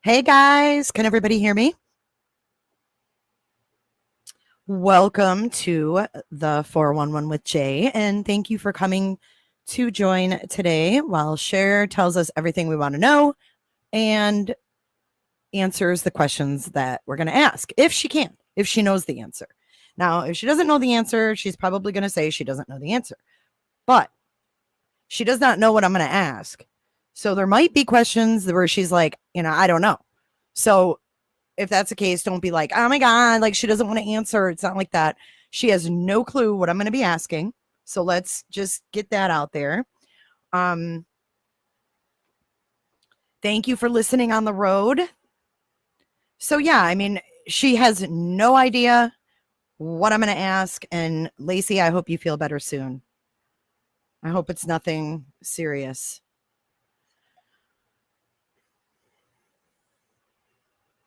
Hey guys, can everybody hear me? Welcome to the 411 with Jay, and thank you for coming to join today while Cher tells us everything we want to know and answers the questions that we're going to ask, if she can, if she knows the answer. Now, if she doesn't know the answer, she's probably going to say she doesn't know the answer, but she does not know what I'm going to ask. So there might be questions where she's like, I don't know. So if that's the case, don't be like, oh my God, like she doesn't want to answer. It's not like that. She has no clue what I'm going to be asking. So let's just get that out there. Thank you for listening on the road. So yeah, I mean, she has no idea what I'm going to ask. And Lacey, I hope you feel better soon. I hope it's nothing serious.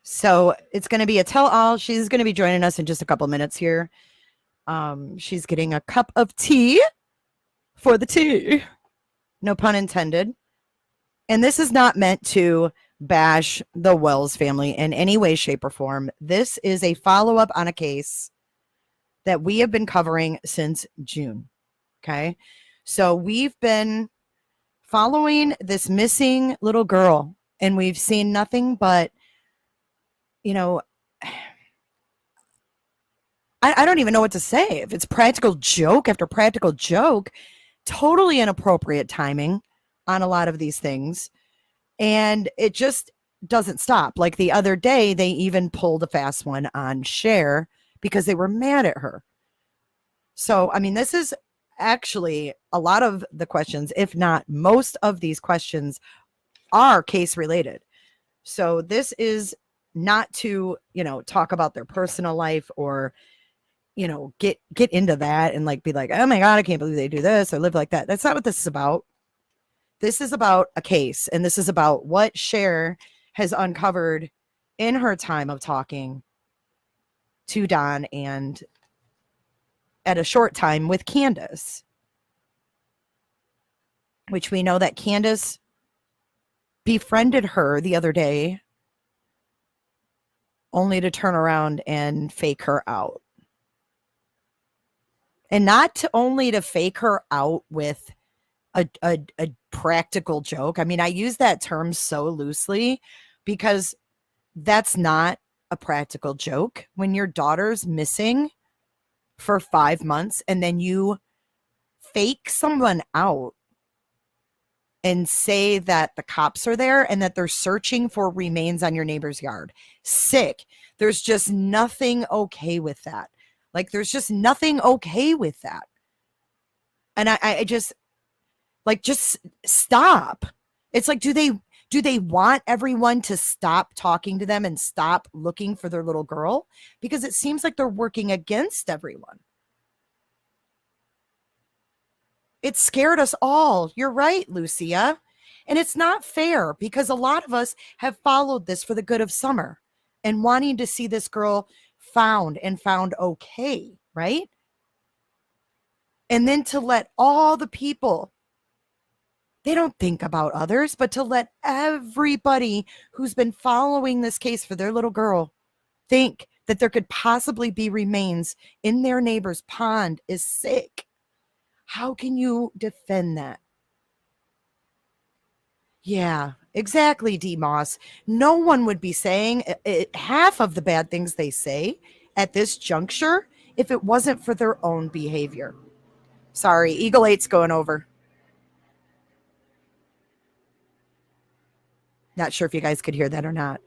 So it's going to be a tell-all. She's going to be joining us in just a couple minutes here. She's getting a cup of tea for the tea. No pun intended. And this is not meant to bash the Wells family in any way, shape, or form. This is a follow-up on a case that we have been covering since June. Okay. So we've been following this missing little girl, and we've seen nothing but, I don't even know what to say. If it's practical joke after practical joke, totally inappropriate timing on a lot of these things. And it just doesn't stop. Like the other day, they even pulled a fast one on Cher because they were mad at her. So, I mean, this is actually a lot of the questions, if not most of these questions, are case related. So this is not to, talk about their personal life or, get into that and like be like, oh my God, I can't believe they do this or live like that. That's not what this is about. This is about a case, and this is about what Cher has uncovered in her time of talking to Don and at a short time with Candace, which we know that Candace befriended her the other day only to turn around and fake her out. And not only to fake her out with a practical joke. I mean, I use that term so loosely because that's not a practical joke. When your daughter's missing for 5 months and then you fake someone out and say that the cops are there and that they're searching for remains on your neighbor's yard. Sick. There's just nothing okay with that. Like, there's just nothing okay with that. And I just, like, just stop. It's like, do they want everyone to stop talking to them and stop looking for their little girl? Because it seems like they're working against everyone. It scared us all. You're right, Lucia. And it's not fair because a lot of us have followed this for the good of Summer and wanting to see this girl found okay, right? And then to let all the people, they don't think about others, but to let everybody who's been following this case for their little girl think that there could possibly be remains in their neighbor's pond is sick. How can you defend that? Yeah, exactly, D. Moss. No one would be saying half of the bad things they say at this juncture if it wasn't for their own behavior. Sorry, Eagle 8's going over. Not sure if you guys could hear that or not.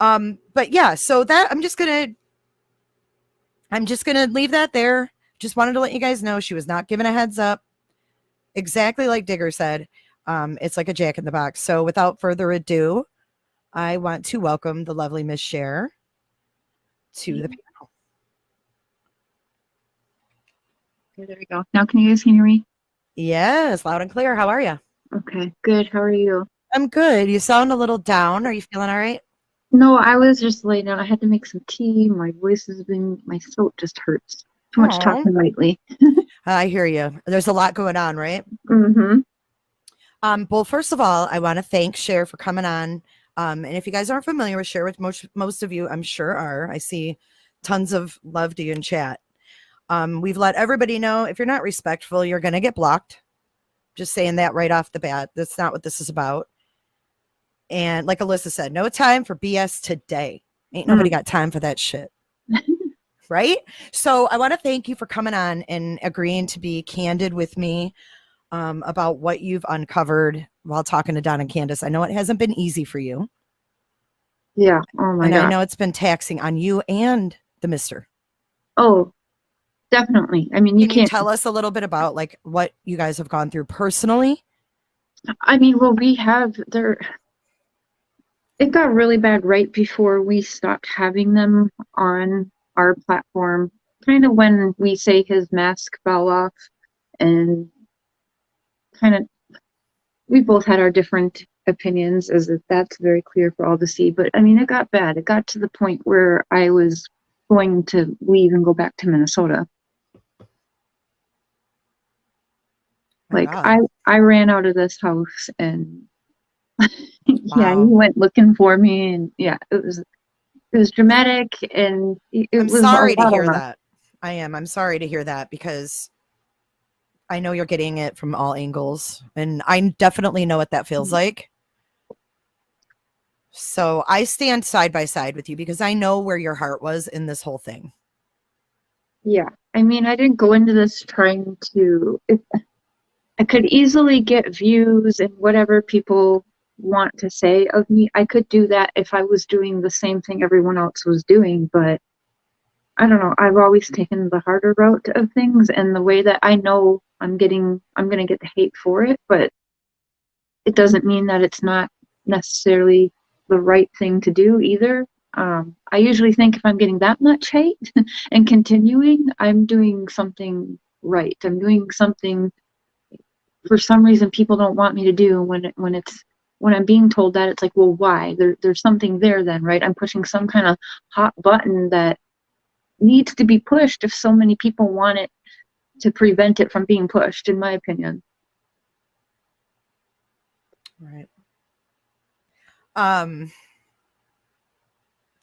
But yeah, so that I'm just gonna leave that there. Just wanted to let you guys know she was not given a heads up. Exactly like Digger said. It's like a jack in the box. So without further ado, I want to welcome the lovely Miss Cher to the panel. Okay, there we go. Now can you guys hear me? Yes, loud and clear. How are you? Okay, good. How are you? I'm good. You sound a little down. Are you feeling all right? No, I was just laying down. I had to make some tea. My my throat just hurts. Too much talking lately. I hear you. There's a lot going on, right? Mm-hmm. Well, first of all, I want to thank Cher for coming on And if you guys aren't familiar with Cher, which most of you I'm sure are, I see tons of love to you in chat. We've let everybody know if you're not respectful, you're going to get blocked. Just saying that right off the bat. That's not what this is about. And like Alyssa said, no time for BS today. Ain't nobody got time for that shit. Right? So I want to thank you for coming on and agreeing to be candid with me about what you've uncovered while talking to Don and Candace. I know it hasn't been easy for you. Yeah. Oh my And God. I know it's been taxing on you and the mister. Oh, definitely. I mean, you Can you can't tell us a little bit about like what you guys have gone through personally? I mean, well, we have there. It got really bad right before we stopped having them on our platform. Kind of when we say his mask fell off, and kind of we both had our different opinions, as if that's very clear for all to see. But I mean, it got bad. It got to the point where I was going to leave and go back to Minnesota. Like I ran out of this house, and yeah, he went looking for me, and yeah, it was dramatic, and it I'm was a sorry to lot hear on us. that. I am. I'm sorry to hear that because I know you're getting it from all angles, and I definitely know what that feels like. So I stand side by side with you because I know where your heart was in this whole thing. Yeah, I mean, I didn't go into this trying to. I could easily get views and whatever people want to say of me. I could do that if I was doing the same thing everyone else was doing, but I don't know. I've always taken the harder route of things, and the way that I know I'm going to get the hate for it, but it doesn't mean that it's not necessarily the right thing to do either. I usually think if I'm getting that much hate and continuing, I'm doing something right. I'm doing something for some reason people don't want me to do. When I'm being told that, it's like, well, why? There's something there then, right? I'm pushing some kind of hot button that needs to be pushed if so many people want it to prevent it from being pushed, in my opinion. Right.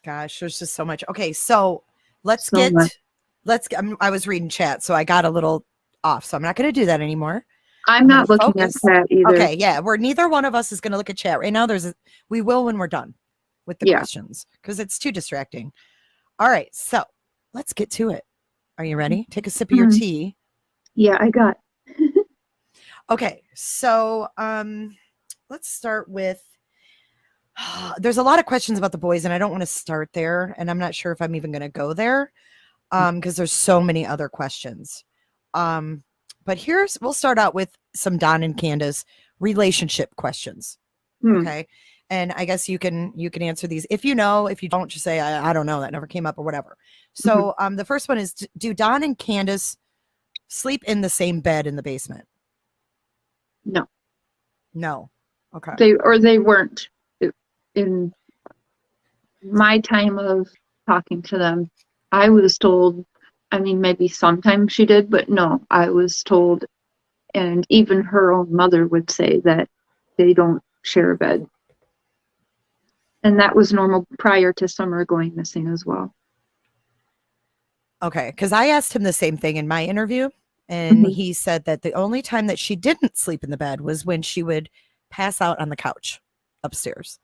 Gosh, there's just so much. Okay, so I was reading chat, so I got a little off. So I'm not going to do that anymore. I'm not looking at chat either. Okay, yeah, we're neither one of us is going to look at chat right now. We will when we're done with the questions because it's too distracting. All right, so let's get to it. Are you ready? Take a sip of your tea. Yeah, I got. Okay, so let's start with. There's a lot of questions about the boys, and I don't want to start there, and I'm not sure if I'm even going to go there because there's so many other questions. But we'll start out with some Don and Candace relationship questions. Okay. And I guess you can answer these. If you know, if you don't, just say, I don't know, that never came up or whatever. So the first one is, do Don and Candace sleep in the same bed in the basement? No. Okay. They weren't in my time of talking to them. I was told, I mean, maybe sometimes she did, but no, I was told, and even her own mother would say that they don't share a bed. And that was normal prior to Summer going missing as well. Okay, because I asked him the same thing in my interview, and he said that the only time that she didn't sleep in the bed was when she would pass out on the couch upstairs.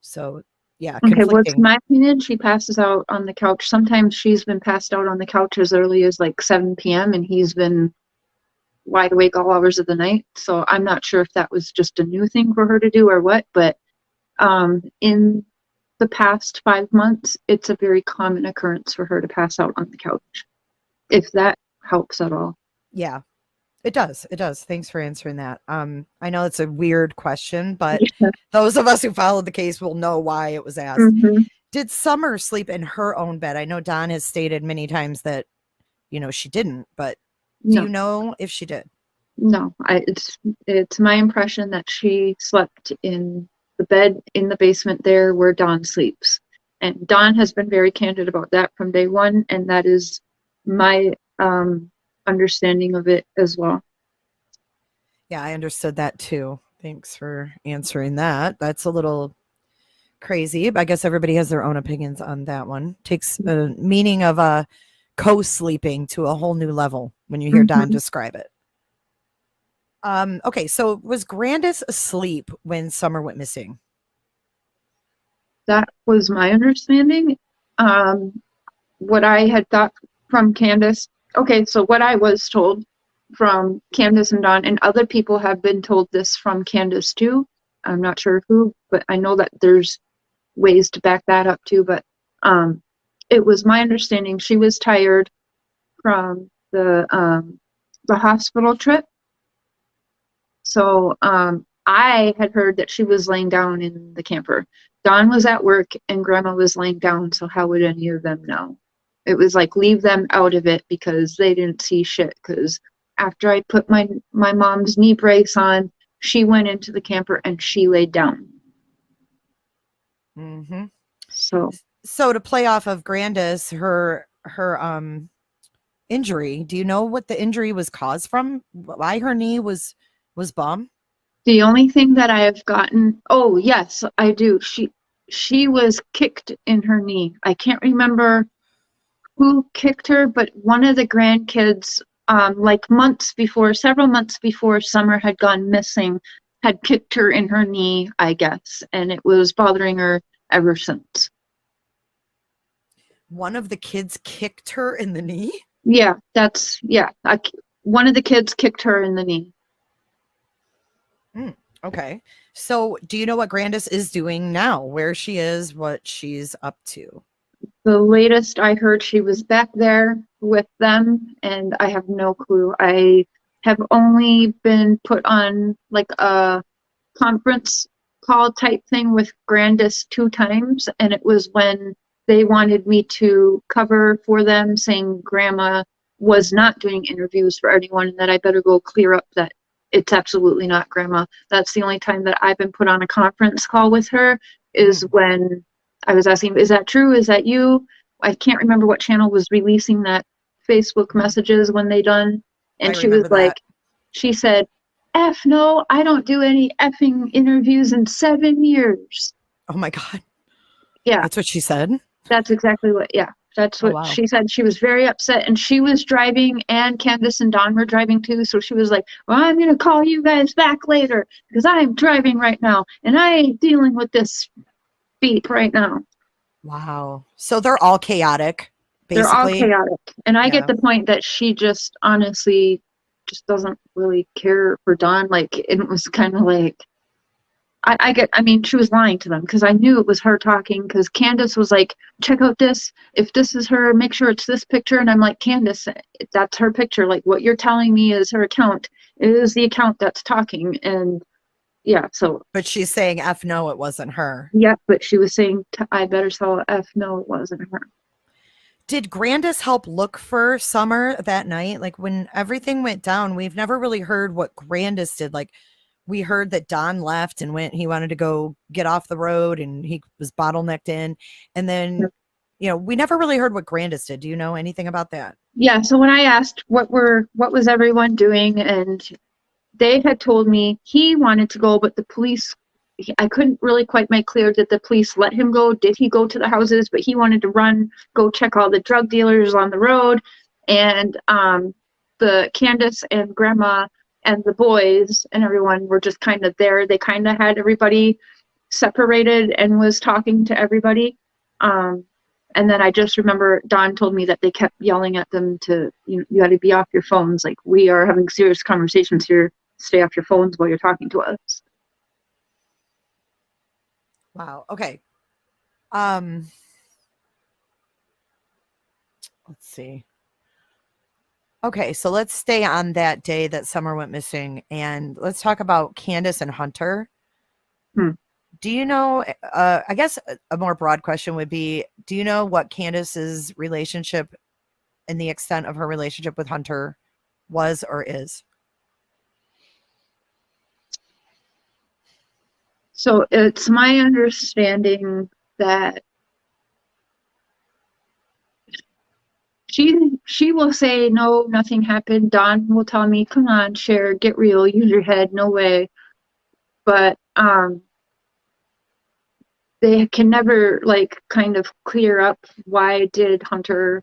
So, yeah. Okay, what's my opinion? She passes out on the couch. Sometimes she's been passed out on the couch as early as like 7 p.m. and he's been wide awake all hours of the night. So I'm not sure if that was just a new thing for her to do or what, but in the past 5 months, it's a very common occurrence for her to pass out on the couch, if that helps at all. Yeah, it does. It does. Thanks for answering that. I know it's a weird question, but those of us who followed the case will know why it was asked. Did Summer sleep in her own bed? I know Don has stated many times that, she didn't, but do you know if she did? No, it's my impression that she slept in the bed in the basement there where Don sleeps. And Don has been very candid about that from day one, and that is my understanding of it as well. Yeah, I understood that too. Thanks for answering that. That's a little crazy. I guess everybody has their own opinions on that one. Takes a meaning of co-sleeping to a whole new level when you hear Don Mhm. describe it. Okay, so was Grandis asleep when Summer went missing? That was my understanding. Um, what I had thought from Candace. Okay, so what I was told from Candace and Don, and other people have been told this from Candace too. I'm not sure who, but I know that there's ways to back that up too. But um, it was my understanding she was tired from the hospital trip. So I had heard that she was laying down in the camper. Dawn was at work and Grandma was laying down, so how would any of them know? It was like leave them out of it because they didn't see shit. Because after I put my mom's knee brace on, she went into the camper and she laid down. Mm-hmm. So So to play off of Grandis, her injury, do you know what the injury was caused from? Why her knee was bum? the only thing that I have gotten, oh yes, I do. She was kicked in her knee. I can't remember who kicked her, but one of the grandkids, like several months before Summer had gone missing, had kicked her in her knee, I guess, and it was bothering her ever since. One of the kids kicked her in the knee? Yeah, one of the kids kicked her in the knee. Okay. So do you know what Grandis is doing now? Where she is, what she's up to? The latest I heard, she was back there with them, and I have no clue. I have only been put on like a conference call type thing with Grandis 2 times, and it was when they wanted me to cover for them, saying Grandma was not doing interviews for anyone, and that I better go clear up that it's absolutely not Grandma. That's the only time that I've been put on a conference call with her, is Mm. when I was asking, is that true? Is that you? I can't remember what channel was releasing that Facebook messages when they done. I And she was remember that. like, she said, F no, I don't do any effing interviews in 7 years. Oh my God. Yeah, That's what she said? that's exactly yeah, that's Oh what wow. she said. She was very upset and she was driving and Candace and Don were driving too. So she was like, well, I'm going to call you guys back later because I'm driving right now and I ain't dealing with this beep right now. Wow. So they're all chaotic, They're all basically. chaotic. And I get Yeah. the point that she just honestly just doesn't really care for Don. Like, it was kind of like, I mean, she was lying to them because I knew it was her talking because Candace was like, check out this. If this is her, make sure it's this picture. And I'm like, Candace, that's her picture. Like, what you're telling me is her account. It is the account that's talking. And yeah, so, But she's saying F no, it wasn't her. yeah, but she was saying, I better tell F, no, it wasn't her. Did Grandis help look for Summer that night? Like when everything went down, we've never really heard what Grandis did. Like we heard that Don left and he wanted to go get off the road and he was bottlenecked in. And then, we never really heard what Grandis did. Do you know anything about that? Yeah, so when I asked what was everyone doing, and they had told me he wanted to go, but the police, I couldn't really quite make clear, did the police let him go? Did he go to the houses? But he wanted to go check all the drug dealers on the road. And the Candace and Grandma and the boys and everyone were just kind of there. They kind of had everybody separated and was talking to everybody. And then I just remember Don told me that they kept yelling at them to, you got to be off your phones. Like, we are having serious conversations here. Stay off your phones while you're talking to us. Wow. Okay. Let's see. Okay, so let's stay on that day that Summer went missing and let's talk about Candace and Hunter. Hmm. Do you know, I guess a more broad question would be, do you know what Candace's relationship and the extent of her relationship with Hunter was or is? So it's my understanding that she will say, no, nothing happened. Don will tell me, come on, Cher, get real, use your head, no way. But they can never like kind of clear up why did Hunter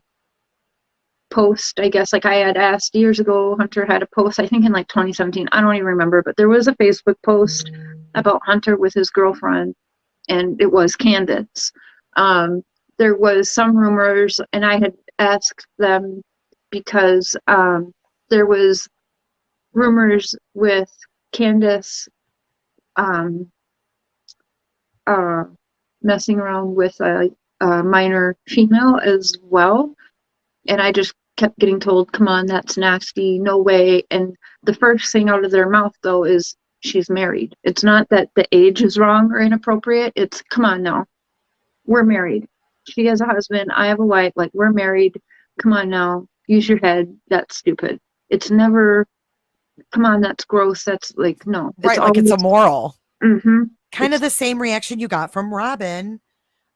post. I guess like I had asked years ago, Hunter had a post, I think in like 2017, I don't even remember, but there was a Facebook post about Hunter with his girlfriend, and it was Candace. There was some rumors, and I had asked them because there was rumors with Candace messing around with a minor female as well. And I just kept getting told, come on, that's nasty, no way. And the first thing out of their mouth, though, is she's married. It's not that the age is wrong or inappropriate. It's, come on now, we're married. She has a husband, I have a wife, like, we're married. Come on now, use your head. That's stupid. It's never, come on, that's gross. That's like, no. Right, like it's immoral. Mm-hmm. Kind of the same reaction you got from Robin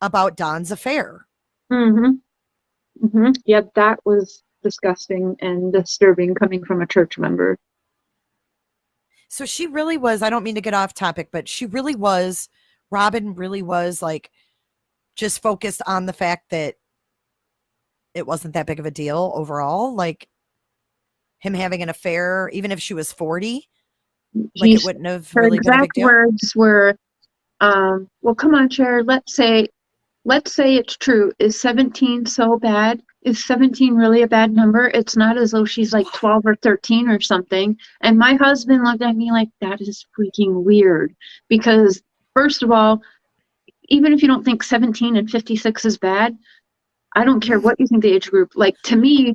about Don's affair. Mm-hmm. Mm-hmm. Yeah, that was disgusting and disturbing coming from a church member. So she really was, I don't mean to get off topic, but she really was, Robin really was like just focused on the fact that it wasn't that big of a deal overall. Like him having an affair, even if she was 40, like it wouldn't have really been a big deal. Her exact words were, well, come on, Cher, let's say it's true. Is 17 so bad? Is 17 really a bad number? It's not as though she's like 12 or 13 or something. And my husband looked at me like, that is freaking weird. Because first of all, even if you don't think 17 and 56 is bad, I don't care what you think the age group. Like, to me,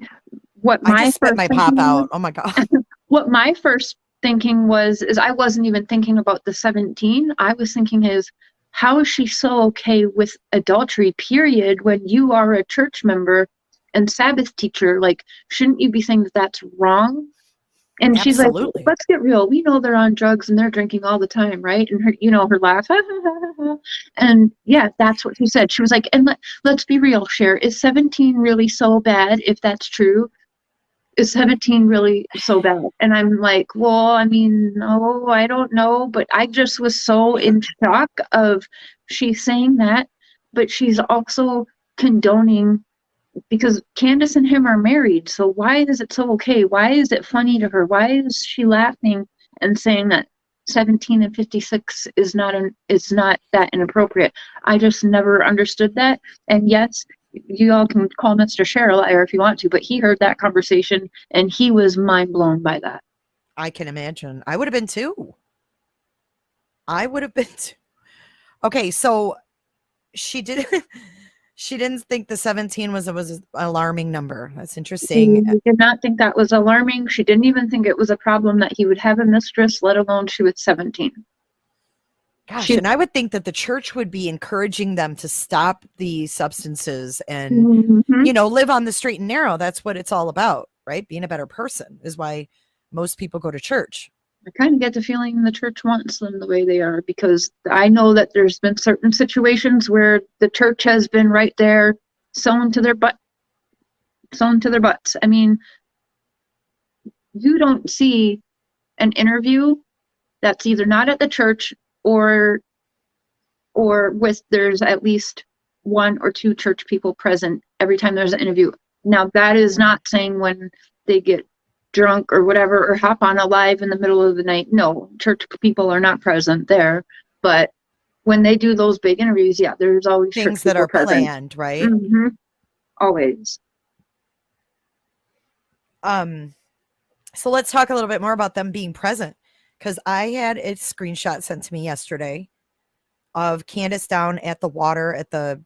what my I just spit my pop out. Oh my God. What my first thinking was, is I wasn't even thinking about the 17. I was thinking how is she so okay with adultery, period, when you are a church member and Sabbath teacher? Like, shouldn't you be saying that that's wrong? And Absolutely. She's like, let's get real. We know they're on drugs and they're drinking all the time, right? And her laugh. And yeah, that's what she said. She was like, and let's be real, Cher. Is 17 really so bad if that's true? Is 17 really so bad? And I'm like, well, I mean, no, I don't know. But I just was so in shock of she's saying that, but she's also condoning, because Candace and him are married. So why is it so okay? Why is it funny to her? Why is she laughing and saying that 17 and 56 is not that inappropriate? I just never understood that. And yes, you all can call Mr. Cher a liar if you want to, but he heard that conversation and he was mind blown by that. I can imagine. I would have been too. Okay, so she didn't think the 17 was an alarming number. That's interesting. She did not think that was alarming. She didn't even think it was a problem that he would have a mistress, let alone she was 17. Gosh, and I would think that the church would be encouraging them to stop the substances and, live on the straight and narrow. That's what it's all about, right? Being a better person is why most people go to church. I kind of get the feeling the church wants them the way they are, because I know that there's been certain situations where the church has been right there, sewn to their butts. I mean, you don't see an interview that's either not at the church or with there's at least one or two church people present every time there's an interview. Now, that is not saying when they get drunk or whatever or hop on a live in the middle of the night. No, church people are not present there. But when they do those big interviews, yeah, there's always things that are present. planned, right? Mm-hmm. Always. So let's talk a little bit more about them being present, because I had a screenshot sent to me yesterday of Candace down at the water at the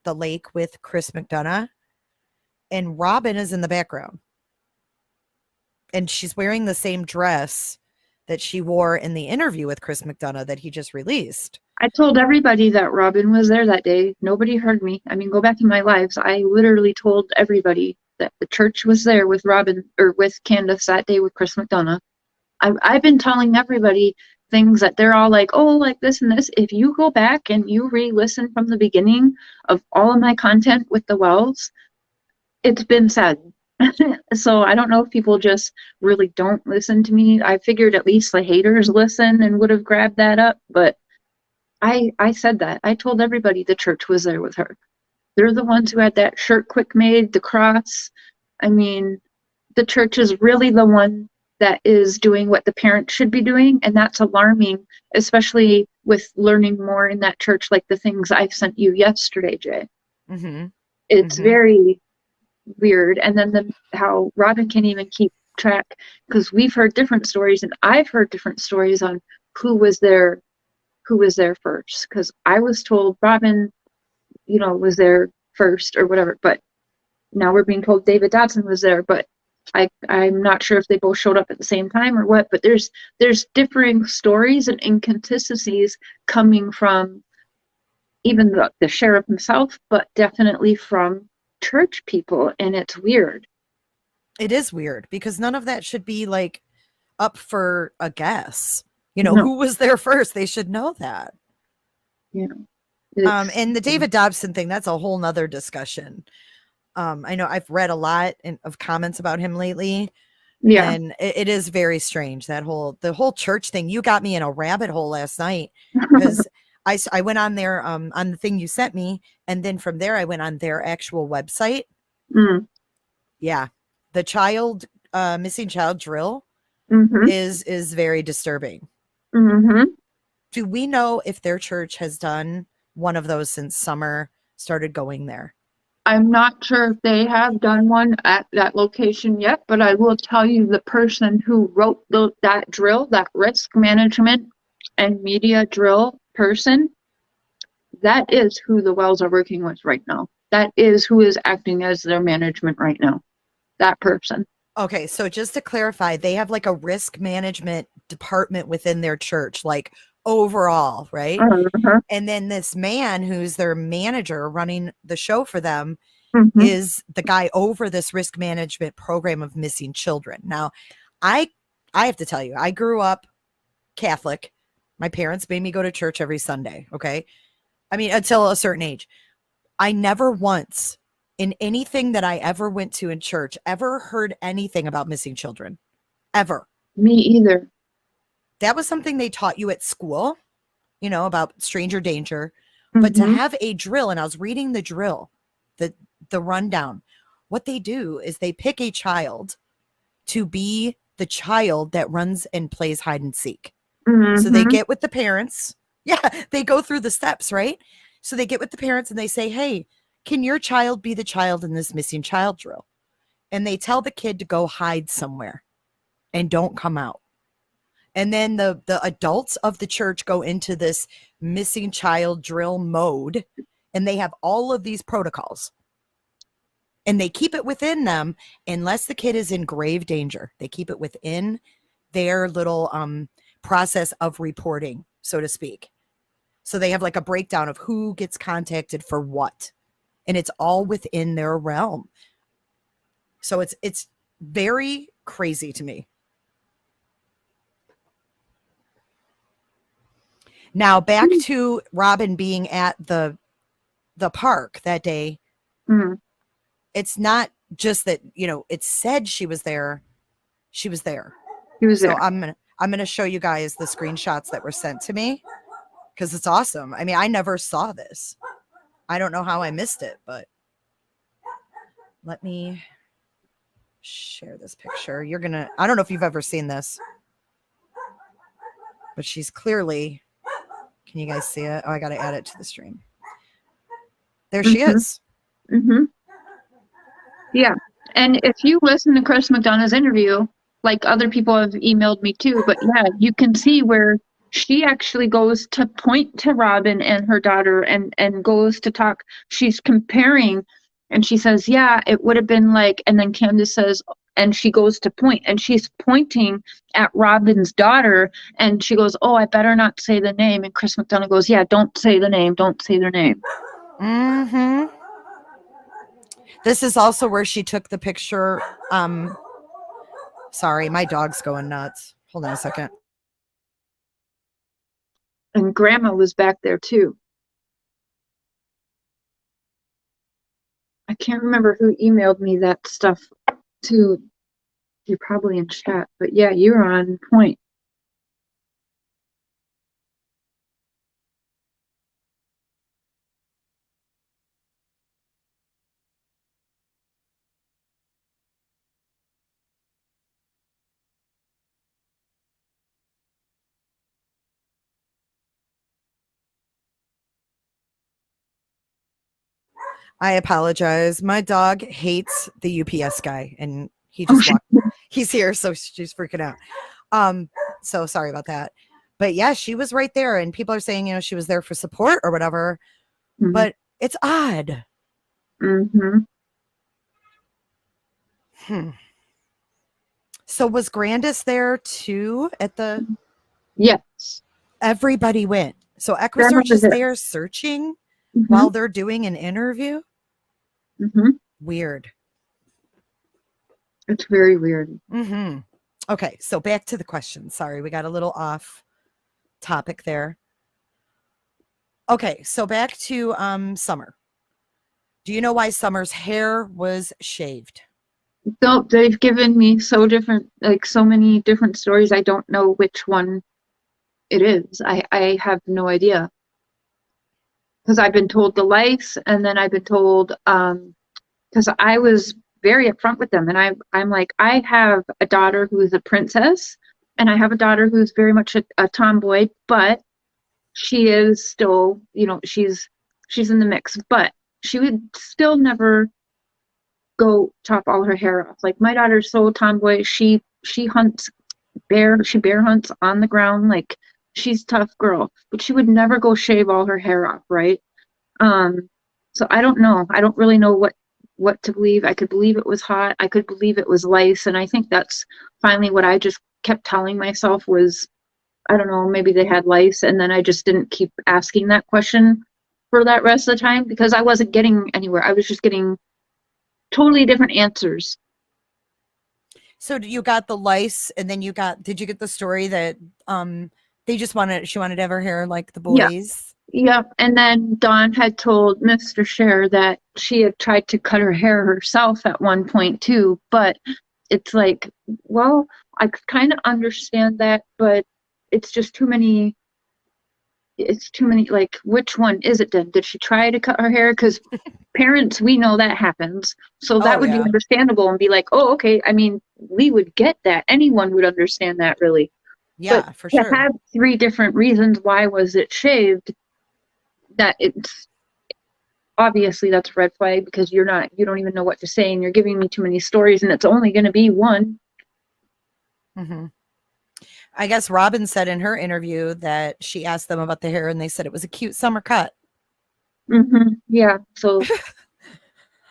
lake with Chris McDonough, and Robin is in the background. And she's wearing the same dress that she wore in the interview with Chris McDonough that he just released. I told everybody that Robin was there that day. Nobody heard me. I mean, go back in my lives. I literally told everybody that the church was there with Robin or with Candace that day with Chris McDonough. I've been telling everybody things that they're all like, oh, like this and this. If you go back and you re-listen from the beginning of all of my content with the Wells, it's been said. So I don't know if people just really don't listen to me. I figured at least the haters listen and would have grabbed that up, but I said that. I told everybody the church was there with her. They're the ones who had that shirt quick made, the cross. I mean, the church is really the one that is doing what the parents should be doing, and that's alarming, especially with learning more in that church, like the things I sent you yesterday, Jay. Mm-hmm. It's Mm-hmm. very weird. And then how Robin can't even keep track, because we've heard different stories, and I've heard different stories on who was there first. Because I was told Robin, was there first or whatever, but now we're being told David Dodson was there, but I'm not sure if they both showed up at the same time or what, but there's differing stories and inconsistencies coming from even the sheriff himself, but definitely from church people, and it's weird. It is weird because none of that should be like up for a guess. No. Who was there first? They should know that. Yeah. And the David Dobson thing, that's a whole nother discussion. I know I've read a lot of comments about him lately. Yeah. And it is very strange, the whole church thing. You got me in a rabbit hole last night because I went on there on the thing you sent me, and then from there I went on their actual website. Mm. Yeah, the missing child drill Mm-hmm. is very disturbing. Mm-hmm. Do we know if their church has done one of those since Summer started going there? I'm not sure if they have done one at that location yet, but I will tell you the person who wrote that drill, that risk management and media drill person, that is who the Wells are working with right now. That is who is acting as their management right now. That person. Okay, so just to clarify, they have like a risk management department within their church, like overall, right? Uh-huh. And then this man who's their manager running the show for them Mm-hmm. is the guy over this risk management program of missing children. Now, I have to tell you, I grew up Catholic. My parents made me go to church every Sunday, okay? I mean, until a certain age. I never once in anything that I ever went to in church ever heard anything about missing children. Ever. Me either. That was something they taught you at school, about stranger danger. But to Mm-hmm. have a drill, and I was reading the drill, the rundown, what they do is they pick a child to be the child that runs and plays hide and seek. Mm-hmm. So they get with the parents. Yeah, they go through the steps, right? So they get with the parents and they say, hey, can your child be the child in this missing child drill? And they tell the kid to go hide somewhere and don't come out. And then the adults of the church go into this missing child drill mode, and they have all of these protocols. And they keep it within them unless the kid is in grave danger. They keep it within their little process of reporting, so to speak. So they have like a breakdown of who gets contacted for what. And it's all within their realm. So it's very crazy to me. Now back to Robin being at the park that day. Mm-hmm. It's not just that, it said she was there. She was there. He was So there. I'm gonna show you guys the screenshots that were sent to me because it's awesome. I mean, I never saw this. I don't know how I missed it, but let me share this picture. I don't know if you've ever seen this, but she's clearly, can you guys see it? Oh, I got to add it to the stream. There she is. Mm-hmm. Yeah. And if you listen to Chris McDonough's interview, like other people have emailed me too, but yeah, you can see where she actually goes to point to Robin and her daughter and goes to talk. She's comparing and she says, yeah, it would have been like, and then Candace says, and she goes to point and she's pointing at Robin's daughter and she goes, oh, I better not say the name. And Chris McDonough goes, yeah, don't say the name. Don't say their name. Mm-hmm. This is also where she took the picture. Sorry, my dog's going nuts. Hold on a second. And Grandma was back there too. I can't remember who emailed me that stuff too. You're probably in chat, but yeah, you're on point. I apologize. My dog hates the UPS guy, and he just walked. He's here, so she's freaking out. So sorry about that. But yeah, she was right there, and people are saying, she was there for support or whatever. Mhm. But it's odd. Mm-hmm. So was Grandus there too at the? Yes. Everybody went. So EquiSearch Grandmother's is there. there searching Mm-hmm. while they're doing an interview. Mm-hmm. Weird. It's very weird. Mm-hmm. Okay, so back to the question. Sorry, we got a little off topic there. Okay, so back to Summer. Do you know why Summer's hair was shaved? So they've given me so many different stories. I don't know which one it is. I have no idea. Because I've been told the lice, and then I've been told, because I was very upfront with them, and I'm like, I have a daughter who is a princess, and I have a daughter who's very much a tomboy, but she is still, she's in the mix, but she would still never go chop all her hair off. Like my daughter's so tomboy, she hunts she bear hunts on the ground, like she's a tough girl, but she would never go shave all her hair off, right? Um, so I don't know. I don't really know what to believe. I could believe it was hot. I could believe it was lice, and I think that's finally what I just kept telling myself was, I don't know, maybe they had lice, and then I just didn't keep asking that question for that rest of the time because I wasn't getting anywhere. I was just getting totally different answers. So you got the lice, and then did you get the story that she wanted to have her hair like the Yeah. boys? Yep. And then Dawn had told Mr. Cher that she had tried to cut her hair herself at one point too, but it's like, well, I could kind of understand that, but it's just too many. It's too many. Like, which one is it then? Did she try to cut her hair? Because parents, we know that happens. So that Oh would be yeah. understandable and be like, oh, okay. I mean, we would get that. Anyone would understand that, really. But Yeah, for to sure. have three different reasons why was it shaved, that it's obviously that's a red flag because you don't even know what to say and you're giving me too many stories and it's only going to be one. Mm-hmm. I guess Robin said in her interview that she asked them about the hair and they said it was a cute summer cut. Mm-hmm. Yeah. So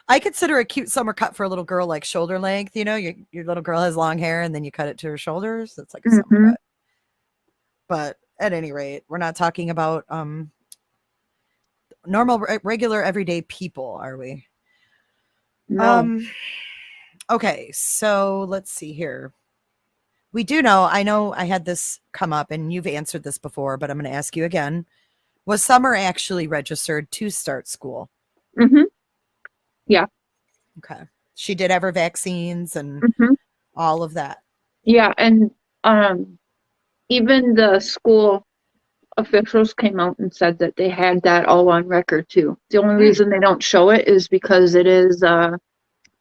I consider a cute summer cut for a little girl like shoulder length. Your little girl has long hair and then you cut it to her shoulders. It's like a summer mm-hmm. cut. But at any rate, we're not talking about normal, regular, everyday people, are we? No. Okay, so let's see here. We do know, I know I had this come up and you've answered this before, but I'm going to ask you again. Was Summer actually registered to start school? Mm-hmm. Yeah. Okay. She did have her vaccines and Mm-hmm. all of that. Yeah. And even the school officials came out and said that they had that all on record too. The only reason they don't show it is because it is a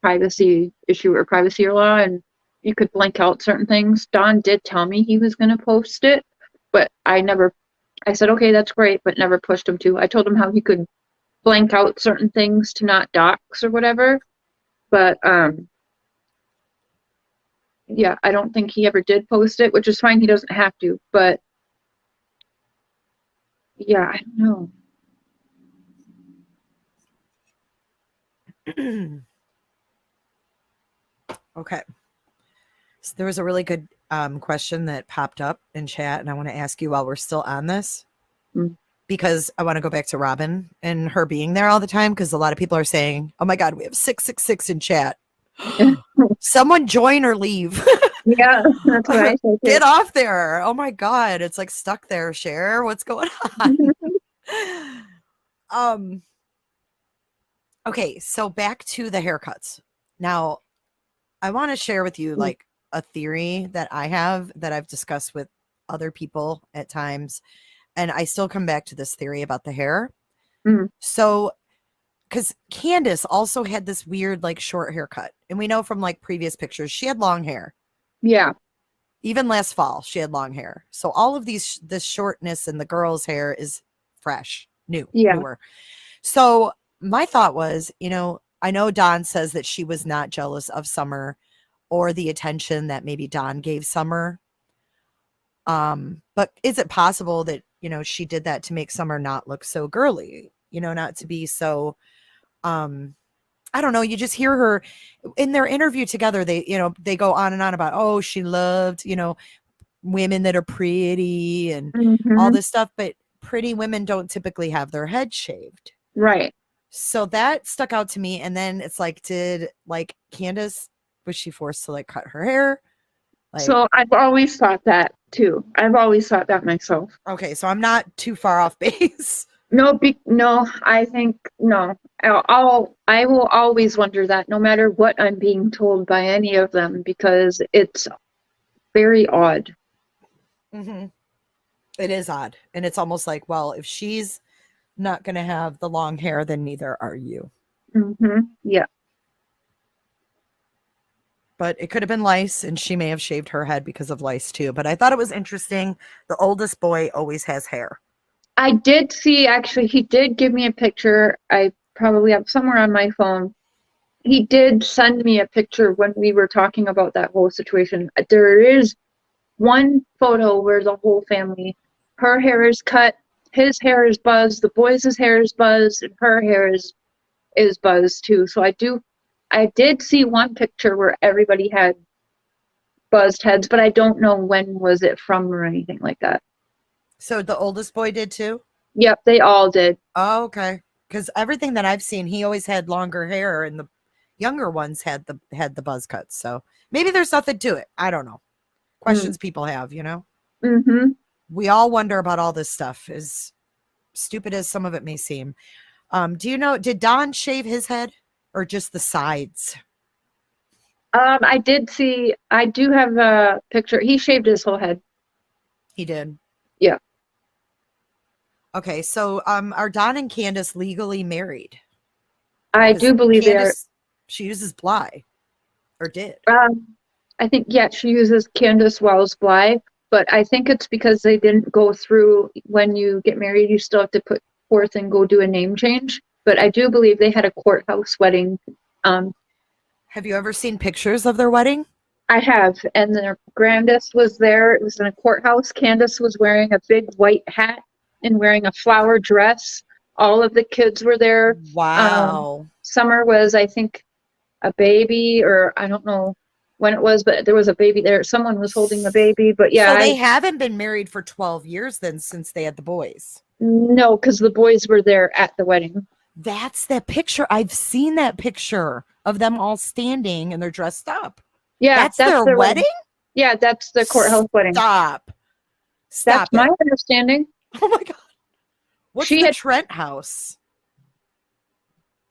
privacy issue or privacy law, and you could blank out certain things. Don did tell me he was going to post it, but I said, okay, that's great, but never pushed him to. I told him how he could blank out certain things to not dox or whatever, but yeah, I don't think he ever did post it, which is fine. He doesn't have to, but yeah, I don't Okay. So there was a really good question that popped up in chat, and I want to ask you while we're still on this, know. because I want to go back to Robin and her being there all the time, because a lot of people are saying, oh my God, we have 666 in chat. Someone join or leave. Yeah, that's what I said. Get off there. Oh my God. It's like stuck there, Cher. What's going on? Okay, so back to the haircuts. Now, I want to share with you like a theory that I have that I've discussed with other people at times. And I still come back to this theory about the hair. Mm. So, because Candace also had this weird, like, short haircut. And we know from like previous pictures, she had long hair. Yeah. Even last fall, she had long hair. So, all of this shortness in the girl's hair is fresh, Yeah. newer. So, my thought was, I know Dawn says that she was not jealous of Summer or the attention that maybe Dawn gave Summer. But is it possible that, she did that to make Summer not look so girly, not to be so, I don't know. You just hear her in their interview together. They go on and on about, oh, she loved, women that are pretty and all Mm-hmm. this stuff. But pretty women don't typically have their head shaved. Right. So that stuck out to me. And then it's like, did like Candace, was she forced to like cut her hair? Like, So I've always thought that too. I've always thought that myself. okay, so I'm not too far off base. No, no, I think no. I will always wonder that no matter what I'm being told by any of them because it's very odd. Mm-hmm. It is odd. And it's almost like, well, if she's not going to have the long hair, then neither are you. Mm-hmm. Yeah. But it could have been lice, and she may have shaved her head because of lice too. But I thought it was interesting. The oldest boy always has hair. I did see actually, he did give me a picture. I probably have somewhere on my phone. He did send me a picture when we were talking about that whole situation. There is one photo where the whole family, her hair is cut, his hair is buzzed, the boys' hair is buzzed, and her hair is buzzed too. So I did see one picture where everybody had buzzed heads, but I don't know when was it from or anything like that. So the oldest boy did too? Yep, they all did. Oh, okay. Because everything that I've seen, he always had longer hair, and the younger ones had the buzz cuts. So maybe there's nothing to it. I don't know. Questions people have, Mm-hmm. We all wonder about all this stuff, as stupid as some of it may seem. Do you know, did Don shave his head or just the sides? I do have a picture. He shaved his whole head. He did. Yeah. Okay, so are Don and Candace legally married? I Because do believe they are. Candace, she uses Bly, or did. I think, yeah, she uses Candace Wells Bly, but I think it's because they didn't go through when you get married, you still have to put forth and go do a name change. But I do believe they had a courthouse wedding. Have you ever seen pictures of their wedding? I have, and their Grandus was there. It was in a courthouse. Candace was wearing a big white hat and wearing a flower dress. All of the kids were there. Wow. Summer was, I think, a baby, or I don't know when it was, but there was a baby there. Someone was holding a baby, but yeah, So they haven't been married for 12 years then since they had the boys. No, because the boys were there at the wedding. That's that picture. I've seen that picture of them all standing and they're dressed up. Yeah, That's their wedding? Yeah, that's the courthouse wedding. Stop That's it. my understanding. Oh my God. What's She the had- Trent house?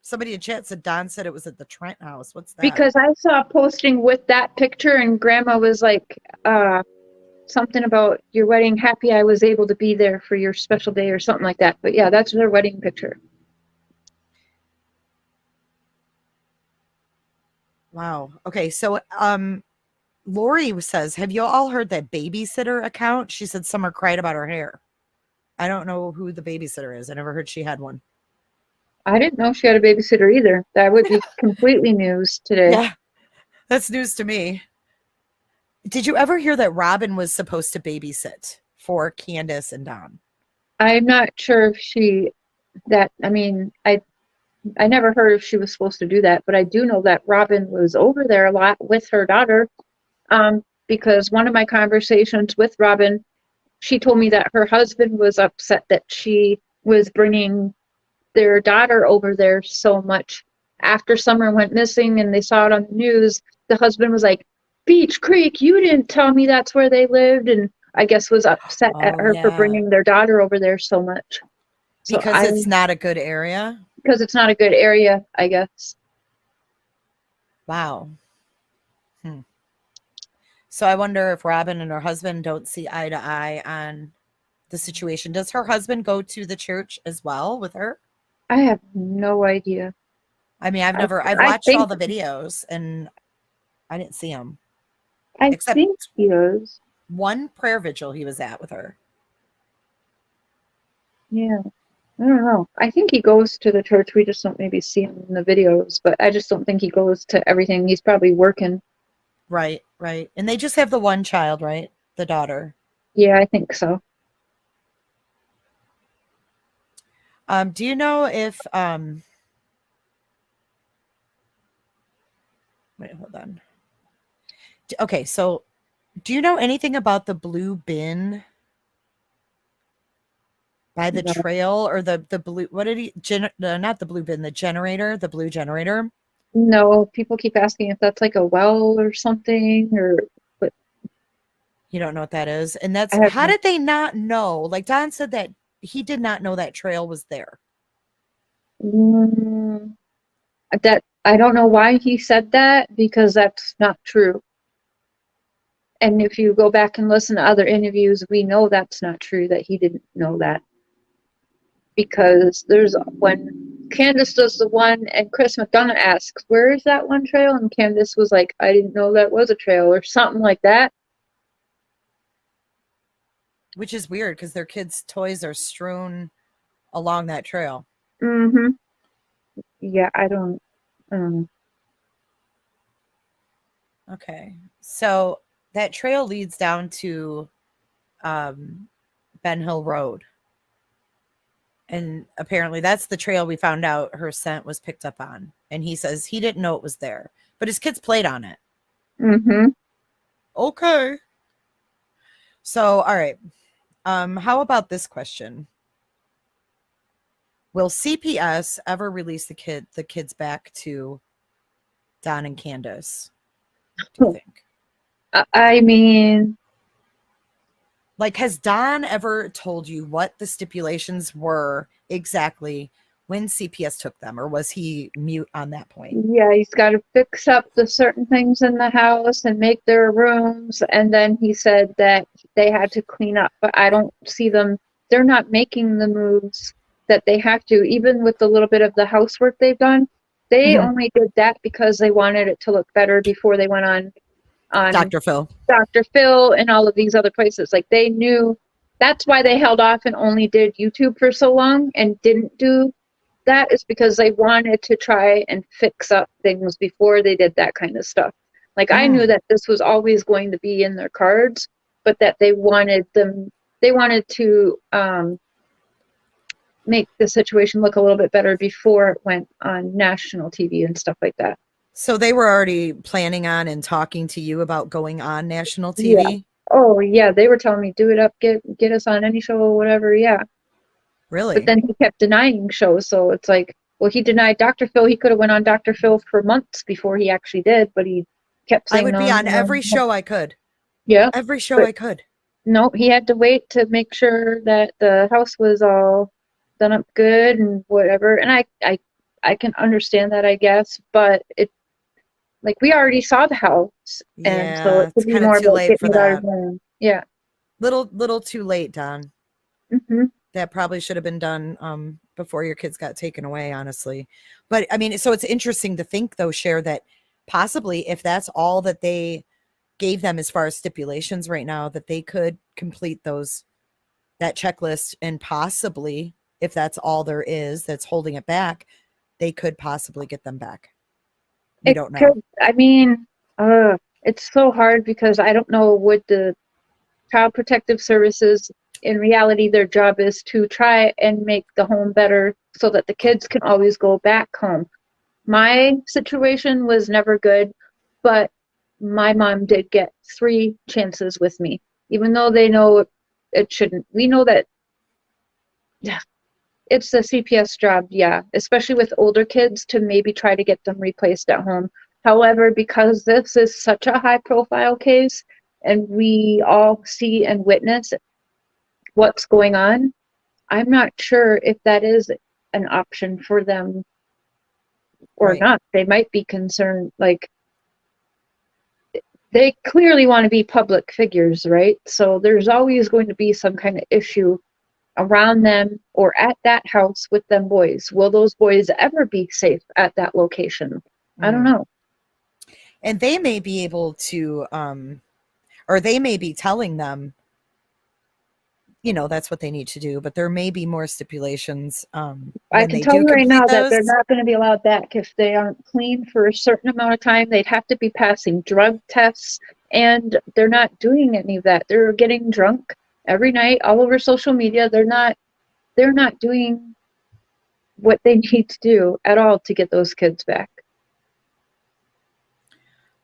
Somebody in chat said Don said it was at the Trent house. What's that? Because I saw a posting with that picture, and Grandma was like, something about your wedding. Happy I was able to be there for your special day or something like that. But yeah, that's their wedding picture. Wow. Okay, so Lori says, have you all heard that babysitter account? She said Summer cried about her hair. I don't know who the babysitter is. I never heard she had one. I didn't know she had a babysitter either. That would be completely news today. Yeah, that's news to me. Did you ever hear that Robin was supposed to babysit for Candace and Don? I'm not sure if I never heard if she was supposed to do that, but I do know that Robin was over there a lot with her daughter, because one of my conversations with Robin, she told me that her husband was upset that she was bringing their daughter over there so much. After Summer went missing and they saw it on the news, the husband was like, Beach Creek, you didn't tell me that's where they lived, and I guess was upset at her for bringing their daughter over there so much. Because it's not a good area? Because it's not a good area, I guess. Wow. So I wonder if Robin and her husband don't see eye to eye on the situation. Does her husband go to the church as well with her? I have no idea. I mean, I've watched all the videos and I didn't see him. I think he is. One prayer vigil he was at with her. Yeah. I don't know. I think he goes to the church. We just don't maybe see him in the videos, but I just don't think he goes to everything. He's probably working. Right, right. And they just have the one child, right? The daughter. Yeah, I think so. Do you know if wait, hold on. Okay, so do you know anything about the blue bin by the No, trail, or the blue, what did he not the blue bin, the generator, the blue generator? no, people keep asking if that's like a well or something, or but You don't know what that is? And I that's, have how did they not know? Like Don said that he did not know that trail was there. mm, that I don't know why he said that because that's not true. And if you go back and listen to other interviews, we know that's not true, that he didn't know that. Because there's when Candace does the one and Chris McDonough asks, where is that one trail? And Candace was like, I didn't know that was a trail or something like that. Which is weird because their kids' toys are strewn along that trail. Mm-hmm. Yeah, I don't. Um, Okay. So that trail leads down to Ben Hill Road. And apparently that's the trail we found out her scent was picked up on. And he says he didn't know it was there, but his kids played on it. mm-hmm. Okay. So, all right. How about this question? Will CPS ever release the kids back to Don and Candace? Do you think? I mean, Like, has Don ever told you what the stipulations were exactly when CPS took them, or was he mute on that point? yeah, he's got to fix up the certain things in the house and make their rooms. And then he said that they had to clean up, but I don't see them. They're not making the moves that they have to, even with the little bit of the housework they've done. They Mhm. only did that because they wanted it to look better before they went on Dr. Phil. Dr. Phil and all of these other places. Like they knew that's why they held off and only did YouTube for so long and didn't do that, is because they wanted to try and fix up things before they did that kind of stuff. Like I knew Mm. that this was always going to be in their cards, but that they wanted to make the situation look a little bit better before it went on national TV and stuff like that. So they were already planning on and talking to you about going on national Yeah. TV? Oh yeah, they were telling me do it up, get us on any show or whatever. Yeah. But Really? then he kept denying shows, so it's like, well, he denied Dr. Phil. He could have went on Dr. Phil for months before he actually did, but he kept I saying would no, be no, on no, every no. show I could. Yeah, Every show but I could. no, he had to wait to make sure that the house was all done up good and whatever. And I can understand that, I guess, but it like we already saw the house, and so Yeah, it it's could be kind of more too about late for getting it out of that. there. Yeah. Little too late, Don. Hmm. That probably should have been done before your kids got taken away, honestly. But I mean, so it's interesting to think though, Cher, that possibly if that's all that they gave them as far as stipulations right now, that they could complete that checklist, and possibly if that's all there is that's holding it back, they could possibly get them back. We It don't know. could. I mean, it's so hard because I don't know, would the Child Protective Services, in reality, their job is to try and make the home better so that the kids can always go back home. My situation was never good, but my mom did get 3 chances with me, even though they know it shouldn't. We know that, yeah, it's the CPS job, yeah, especially with older kids, to maybe try to get them replaced at home. However, because this is such a high profile case and we all see and witness what's going on, I'm not sure if that is an option for them or Right. not. They might be concerned, like, they clearly want to be public figures, right? So there's always going to be some kind of issue around them or at that house with them boys. Will those boys ever be safe at that location? I don't Mm. know. And they may be able to or they may be telling them that's what they need to do, but there may be more stipulations I when can they tell do you right complete now that they're those. not going to be allowed back if they aren't clean for a certain amount of time. They'd have to be passing drug tests, and they're not doing any of that. They're getting drunk every night all over social media. They're not doing what they need to do at all to get those kids back.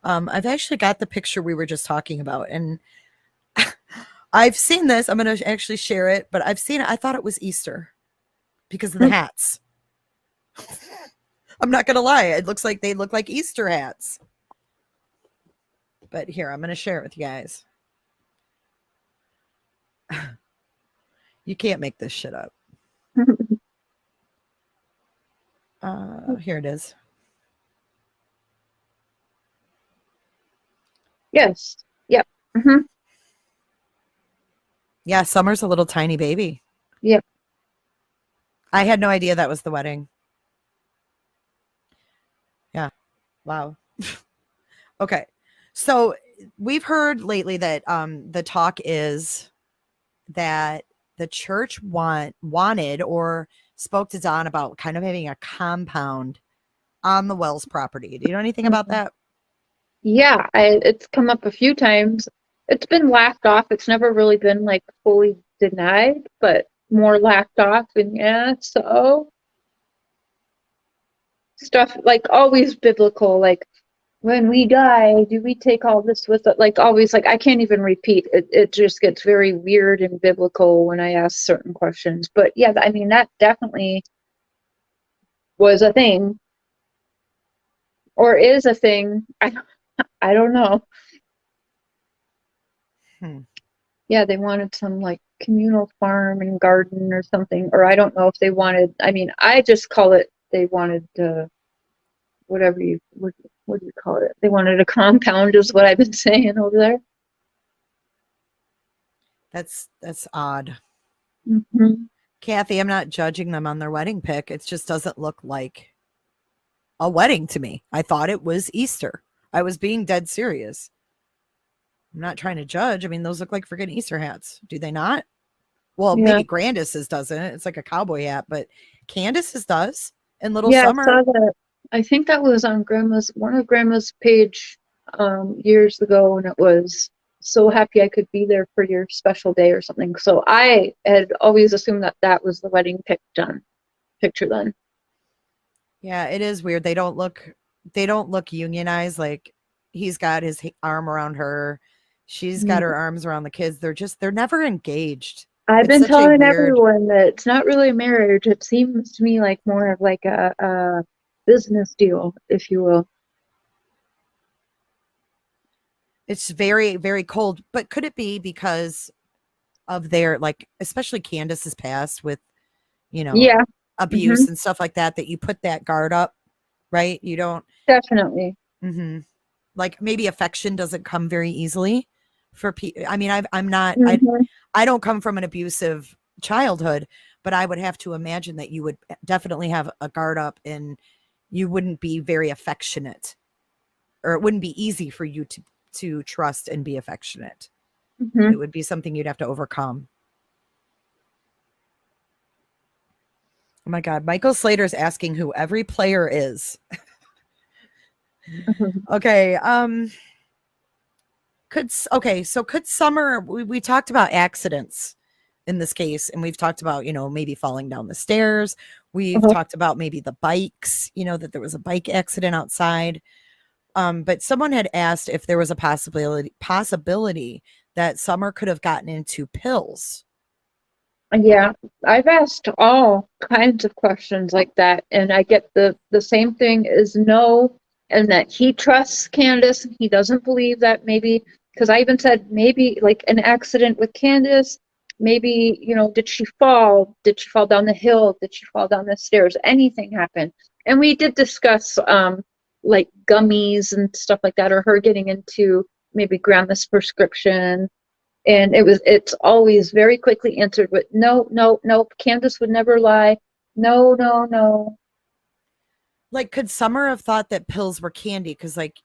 I've actually got the picture we were just talking about, and I've seen this. I'm going to actually share it, but I've seen it. I thought it was Easter because of the hats. I'm not going to lie. It looks like they look like Easter hats. But here, I'm going to share it with you guys. You can't make this shit up. Here it is. Yes. Yep. Mm-hmm. Yeah, Summer's a little tiny baby. Yep. I had no idea that was the wedding. Yeah. Wow. Okay. So we've heard lately that the talk is that the church wanted or spoke to Don about kind of having a compound on the Wells property. Do you know anything about that? Yeah, it's come up a few times. It's been laughed off. It's never really been like fully denied, but more laughed off. And yeah, so stuff like always biblical, like when we die, do we take all this with it? Like always, like I can't even repeat. It just gets very weird and biblical when I ask certain questions. But yeah, I mean that definitely was a thing or is a thing. I don't know. Hmm. Yeah, they wanted some like communal farm and garden or something, or I don't know if they wanted, I mean, I just call it they wanted whatever what do you call it? They wanted a compound is what I've been saying over there. That's odd. Hmm. Kathy, I'm not judging them on their wedding pic. It just doesn't look like a wedding to me. I thought it was Easter. I was being dead serious. I'm not trying to judge. I mean, those look like freaking Easter hats. Do they not? Well, Yeah. maybe Grandus's doesn't. It's like a cowboy hat, but Candace's does. And Little Yeah, I Summer. saw that. I think that was on one of Grandma's page years ago, and it was so happy I could be there for your special day or something. So I had always assumed that that was the wedding picture then. Yeah, it is weird. They don't look unionized. Like he's got his arm around her. She's got her arms around the kids. They're never engaged. I've It's been such a telling weird, everyone that it's not really a marriage. It seems to me like more of like a business deal, if you will. it's very, very cold. But could it be because of their, like, especially Candace's past with, you know, Yeah, hmm, abuse and stuff like that, that you put that guard up, right? You don't, definitely. mhm. Like maybe affection doesn't come very easily for people. I mean, I'm not, Hmm. I don't come from an abusive childhood, but I would have to imagine that you would definitely have a guard up and you wouldn't be very affectionate, or it wouldn't be easy for you to trust and be affectionate. Hmm. It would be something you'd have to overcome. Oh my God. Michael Slater is asking who every player is. Okay. So could Summer, we talked about accidents in this case, and we've talked about, maybe falling down the stairs. We've talked about maybe the bikes, that there was a bike accident outside. But someone had asked if there was a possibility that Summer could have gotten into pills. Yeah, I've asked all kinds of questions like that, and I get the same thing is no, and that he trusts Candace. He doesn't believe that maybe, because I even said maybe like an accident with Candace. Maybe, did she fall? Did she fall down the hill? Did she fall down the stairs? Anything happen? And we did discuss like gummies and stuff like that, or her getting into maybe Grandma's prescription, and it's always very quickly answered with no, no, no. Candace would never lie. No, no, no. Like, could Summer have thought that pills were candy? Because, like,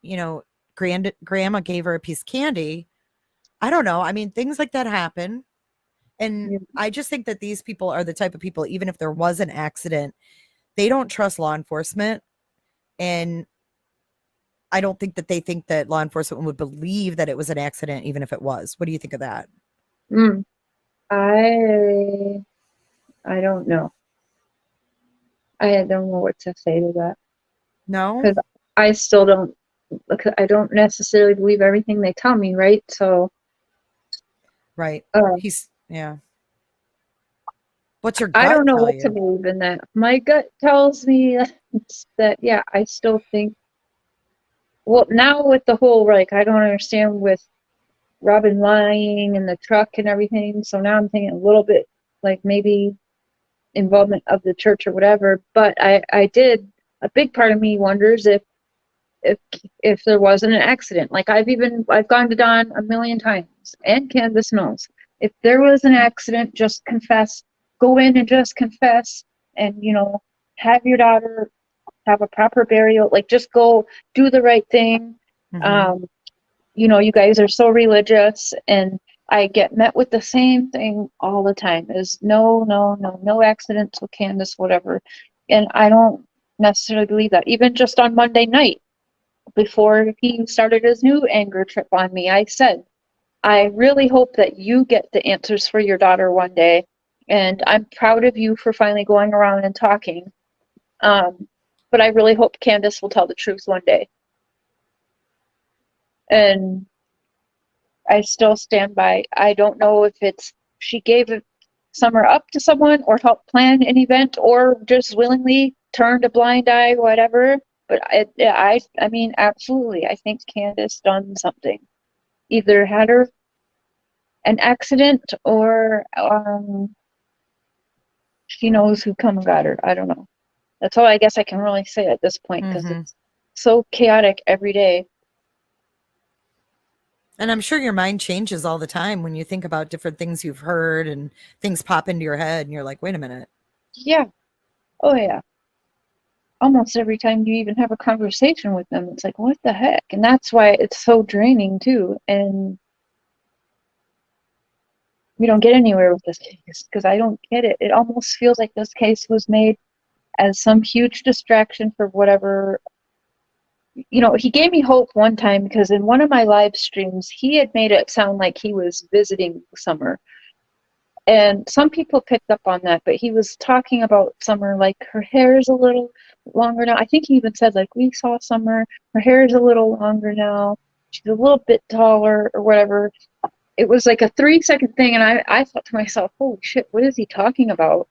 grandma gave her a piece of candy. I don't know. I mean, things like that happen. And I just think that these people are the type of people, even if there was an accident, they don't trust law enforcement. And I don't think that they think that law enforcement would believe that it was an accident, even if it was. What do you think of that? Mm. I don't know. I don't know what to say to that No? because I still don't. I don't necessarily believe everything they tell me, right? So, Right. uh, Yeah. What's your I gut don't know tell what to you? believe in that. My gut tells me that yeah, I still think. Well, now with the whole like, I don't understand with Robin lying in the truck and everything. So now I'm thinking a little bit like maybe involvement of the church or whatever. But I did. A big part of me wonders if if there wasn't an accident. Like I've gone to Don a million times, and Candace knows. If there was an accident, just confess. Go in and just confess, and have your daughter have a proper burial. Like just go do the right thing. Mm-hmm. Um, you guys are so religious, and I get met with the same thing all the time is no, no, no, no accidents with Candace, whatever. And I don't necessarily believe that. Even just on Monday night, before he started his new anger trip on me, I said, I really hope that you get the answers for your daughter one day. And I'm proud of you for finally going around and talking. But I really hope Candace will tell the truth one day. And I still stand by. I don't know if it's she gave Summer up to someone or helped plan an event or just willingly turned a blind eye, whatever. But I mean, absolutely. I think Candace done something. Either had her an accident or she knows who come and got her. I don't know. That's all I guess I can really say at this point because Mm-hmm. it's so chaotic every day. And I'm sure your mind changes all the time when you think about different things you've heard and things pop into your head and you're like, wait a minute. Yeah. Oh yeah. Almost every time you even have a conversation with them, it's like, what the heck? And that's why it's so draining too. And we don't get anywhere with this case because I don't get it. It almost feels like this case was made as some huge distraction for whatever. He gave me hope one time because in one of my live streams, he had made it sound like he was visiting Summer. And some people picked up on that, but he was talking about Summer like her hair is a little longer now. I think he even said like we saw Summer, her hair is a little longer now. She's a little bit taller or whatever. It was like a 3-second thing, and I thought to myself, holy shit, what is he talking about?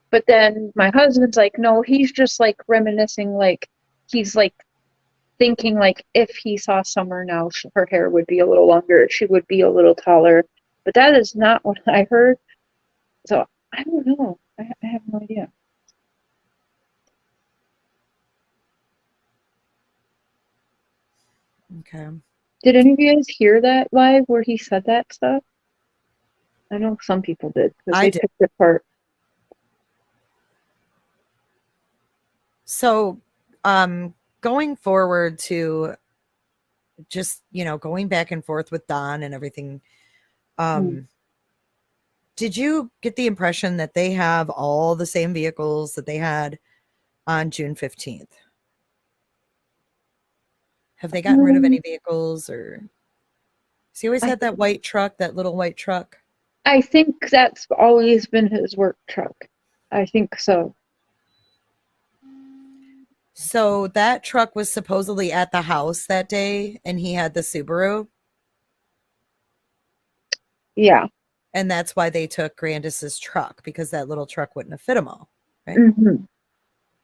But then my husband's like, no, he's just like reminiscing, like he's like thinking like if he saw Summer now, her hair would be a little longer, she would be a little taller. But that is not what I heard. So I don't know. I have no idea. Okay. Did any of you guys hear that live where he said that stuff? I know some people did because I they did. picked it apart. So, going forward to just, going back and forth with Don and everything, Mm. did you get the impression that they have all the same vehicles that they had on June 15th? Have they gotten rid of any vehicles or he always I had that white truck, that little white truck? I think that's always been his work truck. I think so. So that truck was supposedly at the house that day and he had the Subaru. Yeah. And that's why they took Grandus's truck because that little truck wouldn't have fit them all, right? Hmm.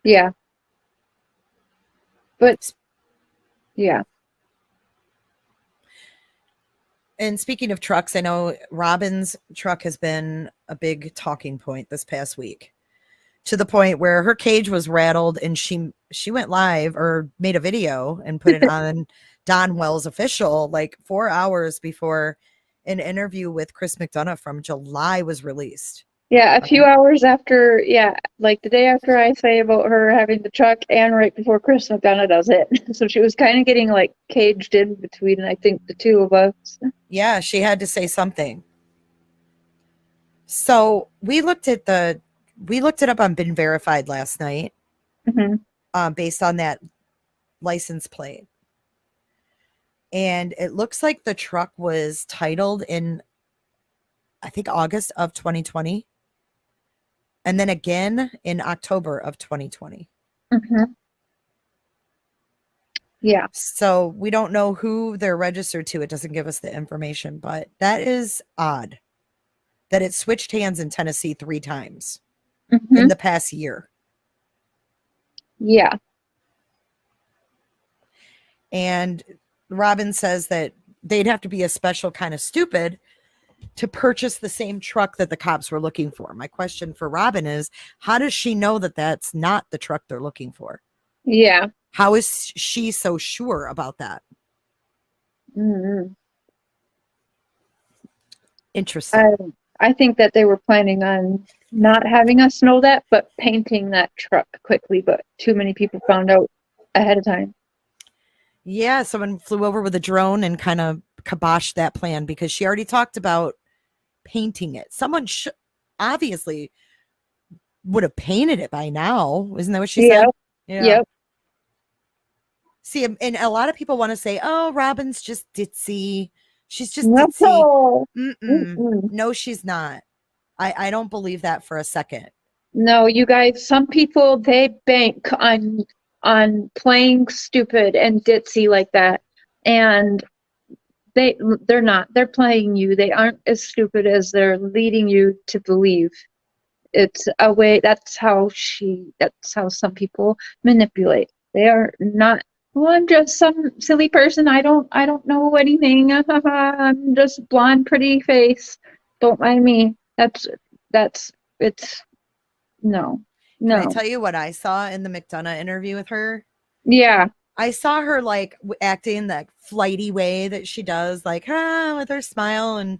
Yeah. But yeah. And speaking of trucks, I know Robin's truck has been a big talking point this past week to the point where her cage was rattled and she went live or made a video and put it on Don Wells official like 4 hours before an interview with Chris McDonough from July was released. Yeah, a few hours after, yeah, like the day after I say about her having the truck and right before Chris McDonough does it. So she was kind of getting like caged in between, I think, the two of us. Yeah, she had to say something. So we looked it up on Been Verified last night, Hmm. based on that license plate. And it looks like the truck was titled in, I think, August of 2020, and then again in October of 2020. Hmm. Yeah. So we don't know who they're registered to. It doesn't give us the information, but that is odd that it switched hands in Tennessee 3 times in Hmm. the past year. Yeah. And Robin says that they'd have to be a special kind of stupid to purchase the same truck that the cops were looking for. My question for Robin is, how does she know that that's not the truck they're looking for? Yeah. How is she so sure about that? Hmm. Interesting. I I think that they were planning on not having us know that, but painting that truck quickly. But too many people found out ahead of time. Yeah, someone flew over with a drone and kind of kiboshed that plan because she already talked about painting it. Someone obviously would have painted it by now. Isn't that what she said? Yep. Yeah. Yep. See, and a lot of people want to say, "Oh, Robin's just ditzy. She's just ditzy." No. Mm-mm. Mm-mm. No, she's not. I don't believe that for a second. No, you guys, some people they bank on playing stupid and ditzy like that. And they're not. They're playing you. They aren't as stupid as they're leading you to believe. It's a way that's how some people manipulate. They are not, well, I'm just some silly person. I don't know anything. I'm just blonde, pretty face. Don't mind me. That's it's no. Can I No. tell you what I saw in the McDonough interview with her? Yeah. I saw her like acting that flighty way that she does, like with her smile, and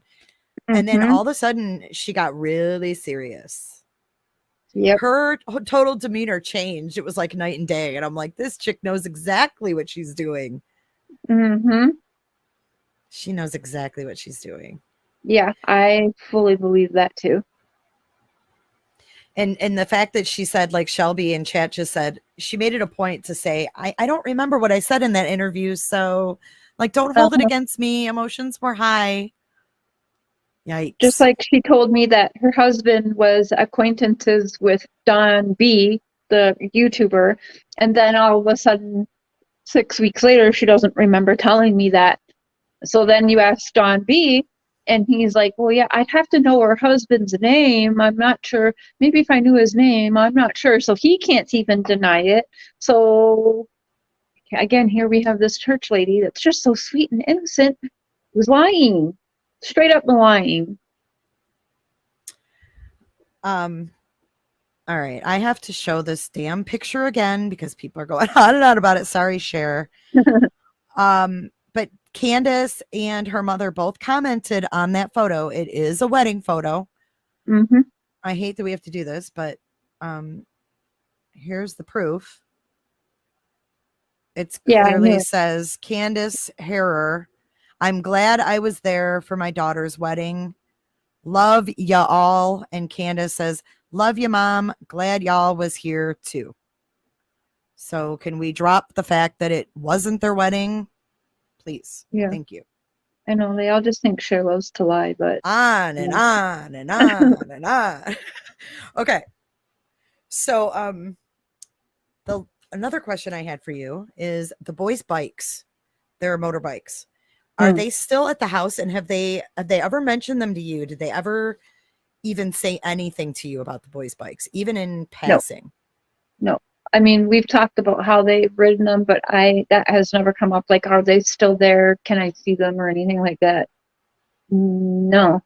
then Mm-hmm. all of a sudden she got really serious. Yep. Her total demeanor changed. It was like night and day, and I'm like, this chick knows exactly what she's doing. Mm-hmm. She knows exactly what she's doing. Yeah, I fully believe that too. And the fact that she said, like Shelby in chat just said, she made it a point to say, I don't remember what I said in that interview, so like don't hold it Uh-huh. against me. Emotions were high. Just Yikes. like she told me that her husband was acquaintances with Don B, the YouTuber, and then all of a sudden, 6 weeks later, she doesn't remember telling me that. So then you ask Don B, and he's like, "Well, yeah, I'd have to know her husband's name. I'm not sure. Maybe if I knew his name, I'm not sure." So he can't even deny it. So again, here we have this church lady that's just so sweet and innocent who's lying, straight up lying. Um, all right. I have to show this damn picture again because people are going on and on about it. Sorry, Cher. But Candace and her mother both commented on that photo. It is a wedding photo. Hmm. I hate that we have to do this, but um here's the proof. It Yeah, I knew clearly it. says Candace Harrer. I'm glad I was there for my daughter's wedding. Love ya all. And Candace says, love you, mom. Glad y'all was here too. So can we drop the fact that it wasn't their wedding? Please. Yeah, Thank you. I know. They all just think Cher loves to lie, but On and yeah. on and on and on. Okay. So the another question I had for you is the boys' bikes. Their motorbikes. Are Hmm. they still at the house, and have they ever mentioned them to you? Did they ever even say anything to you about the boys' bikes, even in No, passing? no. I mean, we've talked about how they've ridden them, but I that has never come up. Like, are they still there? Can I see them or anything like that? No.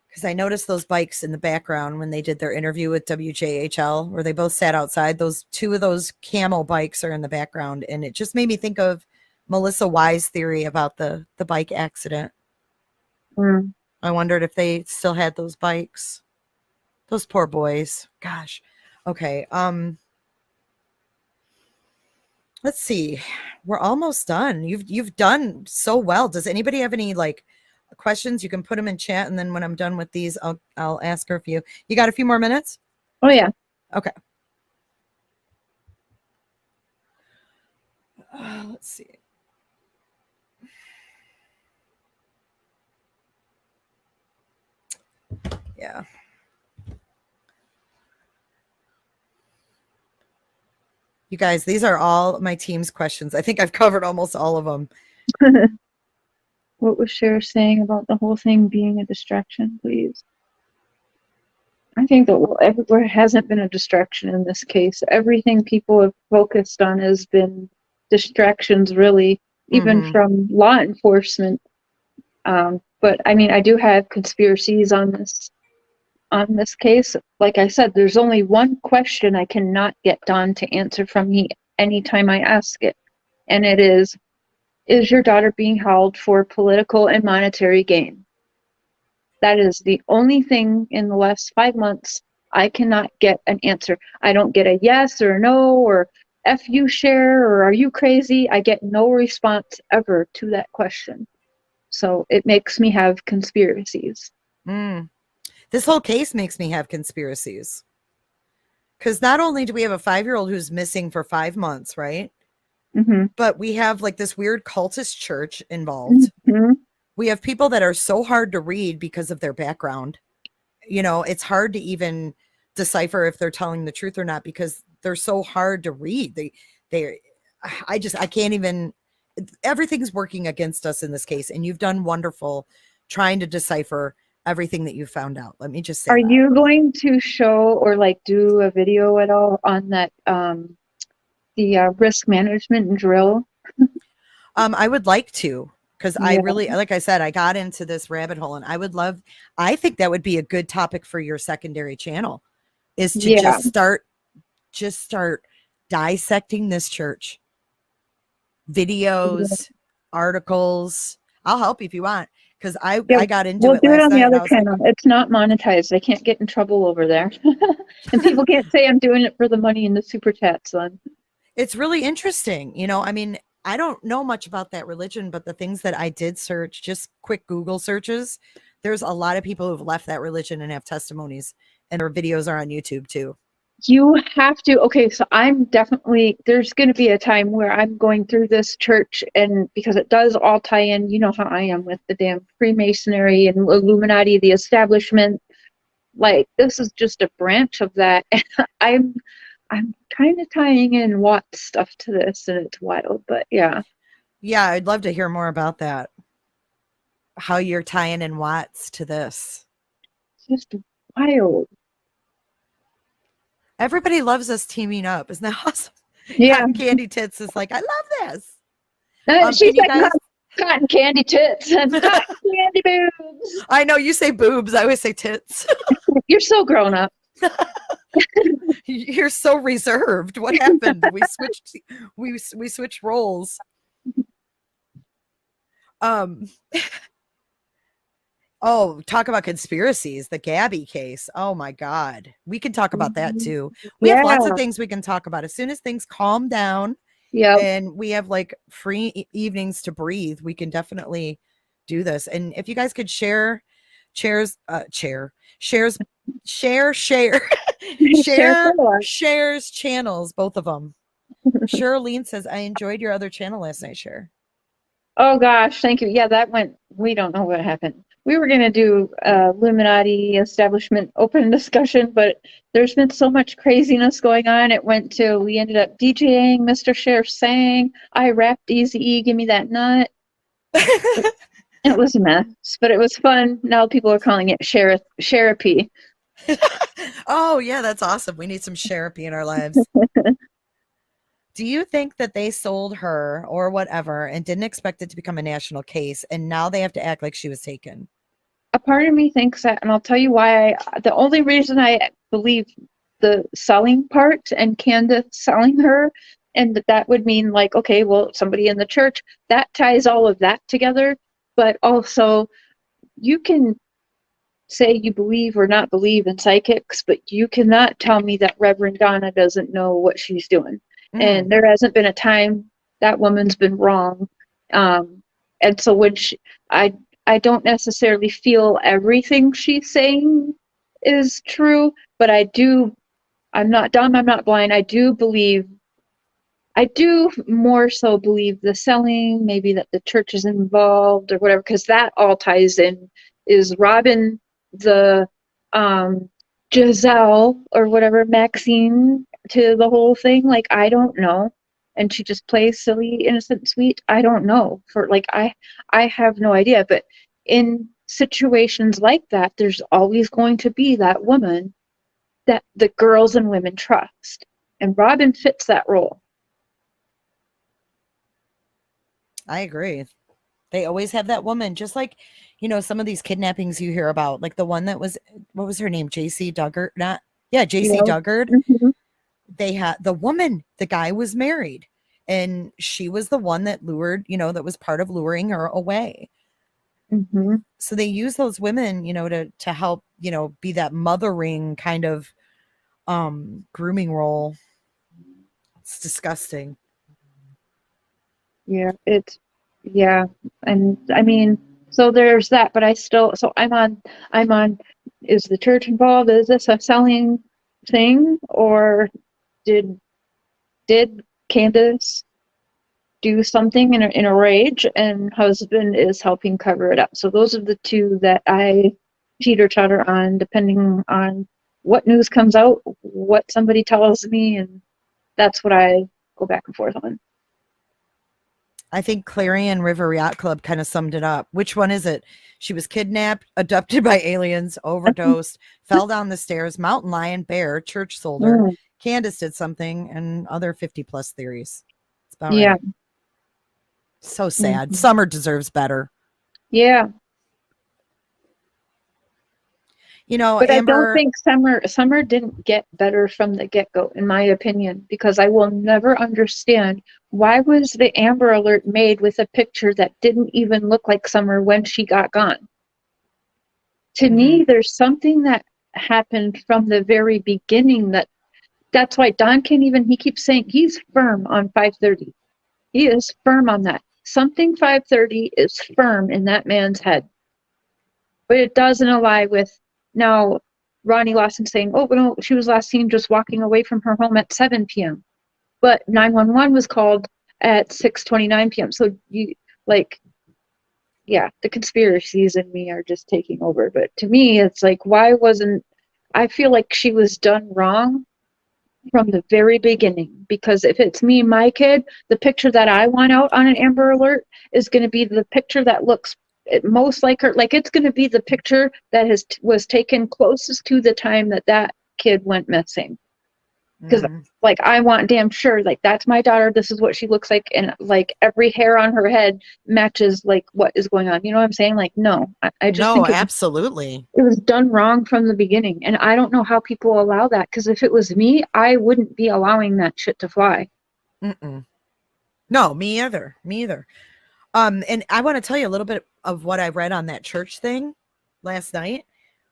Because I noticed those bikes in the background when they did their interview with WJHL, where they both sat outside. Those two of those camel bikes are in the background, and it just made me think of Melissa Y's theory about the bike accident. Mm. I wondered if they still had those bikes. Those poor boys. Gosh. Okay. Let's see. We're almost done. You've done so well. Does anybody have any like questions? You can put them in chat, and then when I'm done with these, I'll ask her a few. You got a few more minutes? Oh yeah. Okay. Let's see. Yeah. You guys, these are all my team's questions. I think I've covered almost all of them. What was Cher saying about the whole thing being a distraction, please? I think that everywhere hasn't been a distraction in this case. Everything people have focused on has been distractions, really, even from law enforcement. But I mean, I do have conspiracies on this case. Like I said, there's only one question I cannot get Don to answer from me anytime I ask it, and it is your daughter being held for political and monetary gain? That is the only thing in the last 5 months I cannot get an answer. I don't get a yes or a no or F you, Cher, or are you crazy? I get no response ever to that question. So it makes me have conspiracies. This whole case makes me have conspiracies. Because not only do we have a 5-year-old who's missing for 5 months, right? But we have like this weird cultist church involved. We have people that are so hard to read because of their background. You know, it's hard to even decipher if they're telling the truth or not because they're so hard to read. I can't even, everything's working against us in this case. And you've done wonderful trying to decipher everything that you found out. Let me just say Are that. you going to show or like do a video at all on that, the risk management drill? I would like to, because I really, like I said, I got into this rabbit hole and I think that would be a good topic for your secondary channel is to just start dissecting this church. Videos, articles. I'll help you if you want. Because I got into it last night. We'll do it on the other like, channel. It's not monetized. I can't get in trouble over there. And people can't say I'm doing it for the money in the super chats then. It's really interesting. You know, I mean, I don't know much about that religion, but the things that I did search, just quick Google searches, there's a lot of people who've left that religion and have testimonies, and their videos are on YouTube too. You have to. Okay, so I'm definitely, there's going to be a time where I'm going through this church, and because it does all tie in, you know how I am with the damn Freemasonry and Illuminati, the establishment. Like, this is just a branch of that. I'm kind of tying in Watt's stuff to this, and it's wild, but yeah. Yeah, I'd love to hear more about that. How you're tying in Watts to this. Just wild. Everybody loves us teaming up. Isn't that awesome? Yeah. Cotton Candy Tits is like, I love this. She's like cotton candy tits and cotton candy boobs. I know you say boobs. I always say tits. You're so grown up. You're so reserved. What happened? We switched roles. Oh, talk about conspiracies. The Gabby case. Oh my God. We can talk about that too. We have lots of things we can talk about. As soon as things calm down and we have like free evenings to breathe, we can definitely do this. And if you guys could share Cher's channels, both of them. Charlene says, I enjoyed your other channel last night, Cher. Oh gosh, thank you. Yeah, that went, we don't know what happened. We were going to do Illuminati establishment open discussion, but there's been so much craziness going on. It went to, we ended up DJing, Mr. Cher sang, I rapped Eazy-E, give me that nut. It was a mess, but it was fun. Now people are calling it Cherapy. Oh yeah, that's awesome. We need some Cherapy in our lives. Do you think that they sold her or whatever and didn't expect it to become a national case, and now they have to act like she was taken? A part of me thinks that, and I'll tell you why. The only reason I believe the selling part and Candace selling her, and that would mean like, okay, well, somebody in the church, that ties all of that together. But also, you can say you believe or not believe in psychics, but you cannot tell me that Reverend Donna doesn't know what she's doing. And Mm. there hasn't been a time that woman's been wrong. And so when I I don't necessarily feel everything she's saying is true, but I'm not dumb, I'm not blind. I do more so believe the selling, maybe that the church is involved or whatever, because that all ties in. Is Robin the um, Giselle or whatever, Maxine to the whole thing? Like, I don't know. And she just plays silly, innocent, sweet. I don't know. I have no idea. But in situations like that, there's always going to be that woman that the girls and women trust. And Robin fits that role. I agree. They always have that woman, just like, some of these kidnappings you hear about, like the one that was, what was her name? JC Duggard? Not, yeah, You JC know? Duggard. Mm-hmm. They had the woman, the guy was married, and she was the one that lured, that was part of luring her away. Mm-hmm. So they use those women, to help, be that mothering kind of grooming role. It's disgusting. Yeah, yeah, and I mean, so there's that, but I'm on, is the church involved? Is this a selling thing, or did did Candace do something in a rage, and husband is helping cover it up? So those are the two that I teeter totter on, depending on what news comes out, what somebody tells me, and that's what I go back and forth on. I think Clarion River Yacht Club kind of summed it up. Which one is it? She was kidnapped, abducted by aliens, overdosed, fell down the stairs, mountain lion, bear, church sold her. Mm, Candace did something, and other 50 plus theories. It's about yeah. right. So sad. Mhm. Summer deserves better. Yeah, but I don't Amber, think Summer didn't get better from the get-go, in my opinion, because I will never understand why was the Amber Alert made with a picture that didn't even look like Summer when she got gone. To mhm. me, there's something that happened from the very beginning that's why Don can't even, he keeps saying he's firm on 5:30. He is firm on that. Something 5:30 is firm in that man's head. But it doesn't ally with now Ronnie Lawson saying, oh, no, she was last seen just walking away from her home at 7 p.m. But 911 was called at 6:29 p.m. So like, yeah, the conspiracies in me are just taking over. But to me, it's like, I feel like she was done wrong from the very beginning, because if it's me, my kid, the picture that I want out on an Amber Alert is going to be the picture that looks most like her. Like, it's going to be the picture that was taken closest to the time that kid went missing. Because Mhm. like, I want damn sure, like, that's my daughter, this is what she looks like, and like every hair on her head matches like what is going on. You know what I'm saying? Like, no, I just No, think absolutely. it was done wrong from the beginning. And I don't know how people allow that, because if it was me, I wouldn't be allowing that shit to fly. Mm-mm. No, me either. Me either. And I want to tell you a little bit of what I read on that church thing last night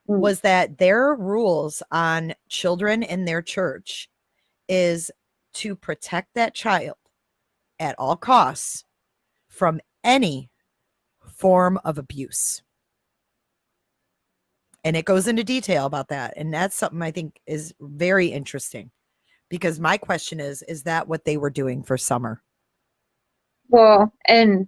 Mm. was that their rules on children in their church is to protect that child at all costs from any form of abuse. And it goes into detail about that. And that's something I think is very interesting, because my question is that what they were doing for Summer? Well, and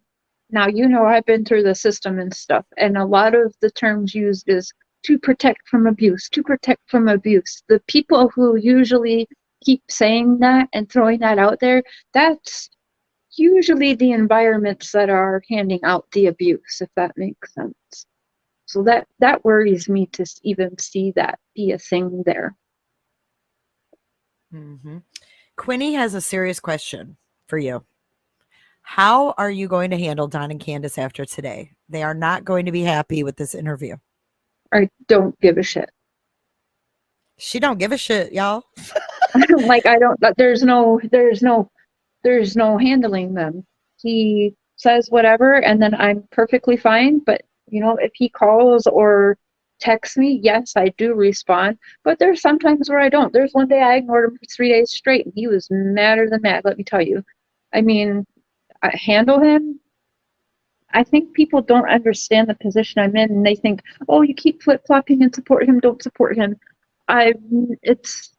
now, I've been through the system and stuff, and a lot of the terms used is to protect from abuse, to protect from abuse. The people who usually keep saying that and throwing that out there, that's usually the environments that are handing out the abuse, if that makes sense. So that worries me to even see that be a thing there. Mm-hmm. Quinny has a serious question for you. How are you going to handle Don and Candace after today? They are not going to be happy with this interview. I don't give a shit. She don't give a shit, y'all. Like, I don't. There's no handling them. He says whatever, and then I'm perfectly fine. But if he calls or text me, yes, I do respond, but there's sometimes where I don't. There's one day I ignored him for 3 days straight, and he was madder than mad, let me tell you. I mean, I handle him. I think people don't understand the position I'm in, and they think, oh, you keep flip-flopping and support him, don't support him. It's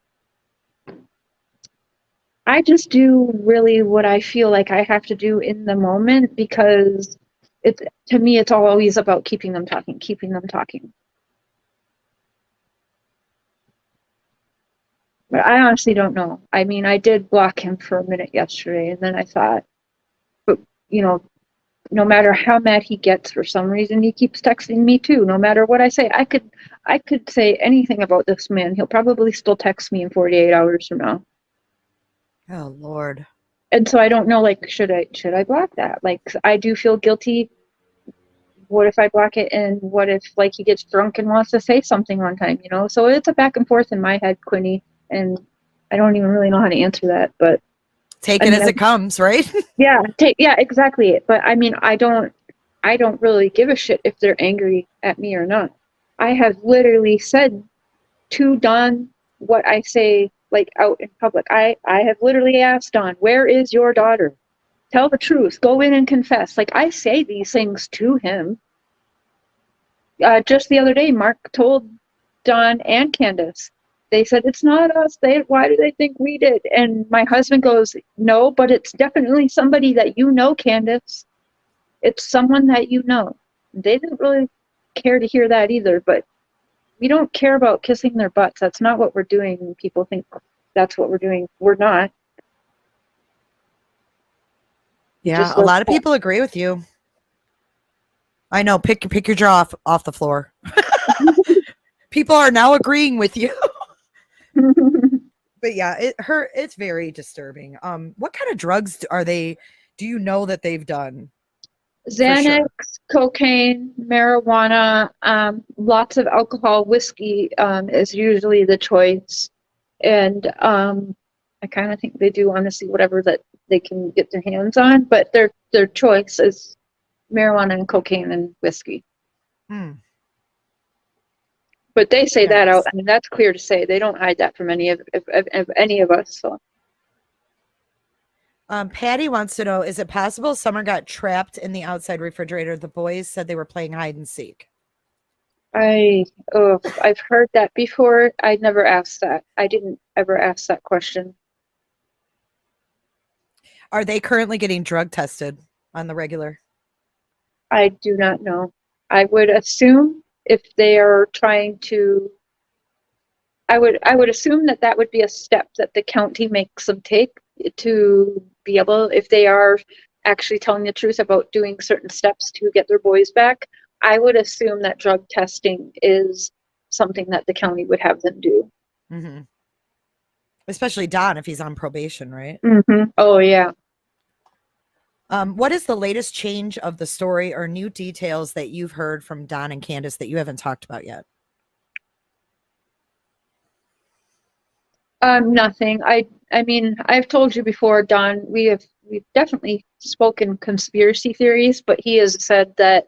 I just do really what I feel like I have to do in the moment, because to me it's always about keeping them talking, keeping them talking. But I honestly don't know. I mean, I did block him for a minute yesterday, and then I thought, but you know, no matter how mad he gets, for some reason he keeps texting me too. No matter what I say, I could say anything about this man, he'll probably still text me in 48 hours from now. Oh Lord. And so I don't know, like, should I block that? Like, I do feel guilty. What if I block it, and what if, like, he gets drunk and wants to say something one time, you know? So it's a back and forth in my head, Quinny, and I don't even really know how to answer that, but Take I it mean, as it comes, right? yeah, exactly. But I mean, I don't really give a shit if they're angry at me or not. I have literally said to Don what I say, like, out in public. I have literally asked Don, where is your daughter? Tell the truth. Go in and confess. Like, I say these things to him. Just the other day, Mark told Don and Candace. They said, it's not us. Why do they think we did? And my husband goes, no, but it's definitely somebody that you know, Candace. It's someone that you know. They didn't really care to hear that either, but we don't care about kissing their butts. That's not what we're doing. People think that's what we're doing. We're not. Yeah, a lot of people agree with you. I know. Pick your jaw off the floor. People are now agreeing with you. But yeah, it's very disturbing. What kind of drugs are they? Do you know that they've done? Xanax, cocaine, marijuana, lots of alcohol. Whiskey is usually the choice, and I kind of think they do, honestly, whatever that they can get their hands on. But their choice is marijuana and cocaine and whiskey. But they say that out. I mean, that's clear to say. They don't hide that from any of any of us. So. Patty wants to know, is it possible Summer got trapped in the outside refrigerator? The boys said they were playing hide and seek. I've heard that before. I never asked that. I didn't ever ask that question. Are they currently getting drug tested on the regular? I do not know. I would assume if they are trying to, I would assume that would be a step that the county makes them take to be able, if they are actually telling the truth about doing certain steps to get their boys back. I would assume that drug testing is something that the county would have them do. Mm-hmm. Especially Don, if he's on probation, right? Mm-hmm. Oh, yeah. What is the latest change of the story or new details that you've heard from Don and Candace that you haven't talked about yet? Nothing. I mean, I've told you before, Don, we've definitely spoken conspiracy theories, but he has said that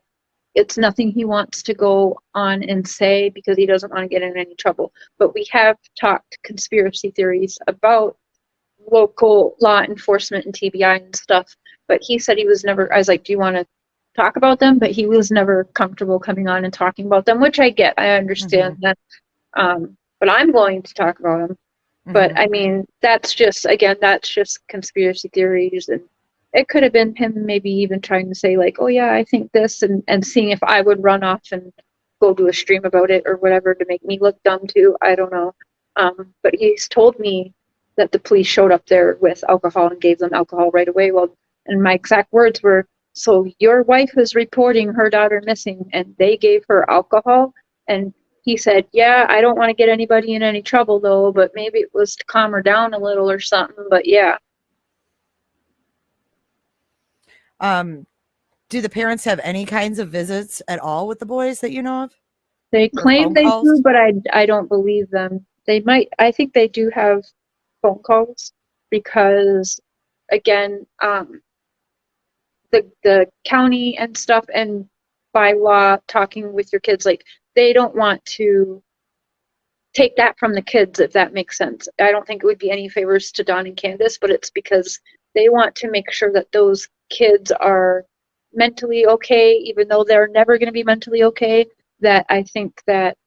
it's nothing he wants to go on and say because he doesn't want to get in any trouble. But we have talked conspiracy theories about local law enforcement and TBI and stuff. But he said he was never, I was like, do you want to talk about them? But he was never comfortable coming on and talking about them, which I get. I understand that. But I'm going to talk about them. But I mean, that's just conspiracy theories, and it could have been him maybe even trying to say, like, oh yeah, I think this, and seeing if I would run off and go do a stream about it or whatever to make me look dumb too. I don't know. But he's told me that the police showed up there with alcohol and gave them alcohol right away. Well, and my exact words were, so your wife is reporting her daughter missing and they gave her alcohol? And he said, yeah, I don't want to get anybody in any trouble, though, but maybe it was to calm her down a little or something. But yeah. Do the parents have any kinds of visits at all with the boys that you know of? They claim they do, but I don't believe them. They might. I think they do have phone calls because, again, the county and stuff, and by law, talking with your kids, like, they don't want to take that from the kids, if that makes sense. I don't think it would be any favors to Don and Candace, but it's because they want to make sure that those kids are mentally okay, even though they're never going to be mentally okay. That I think that,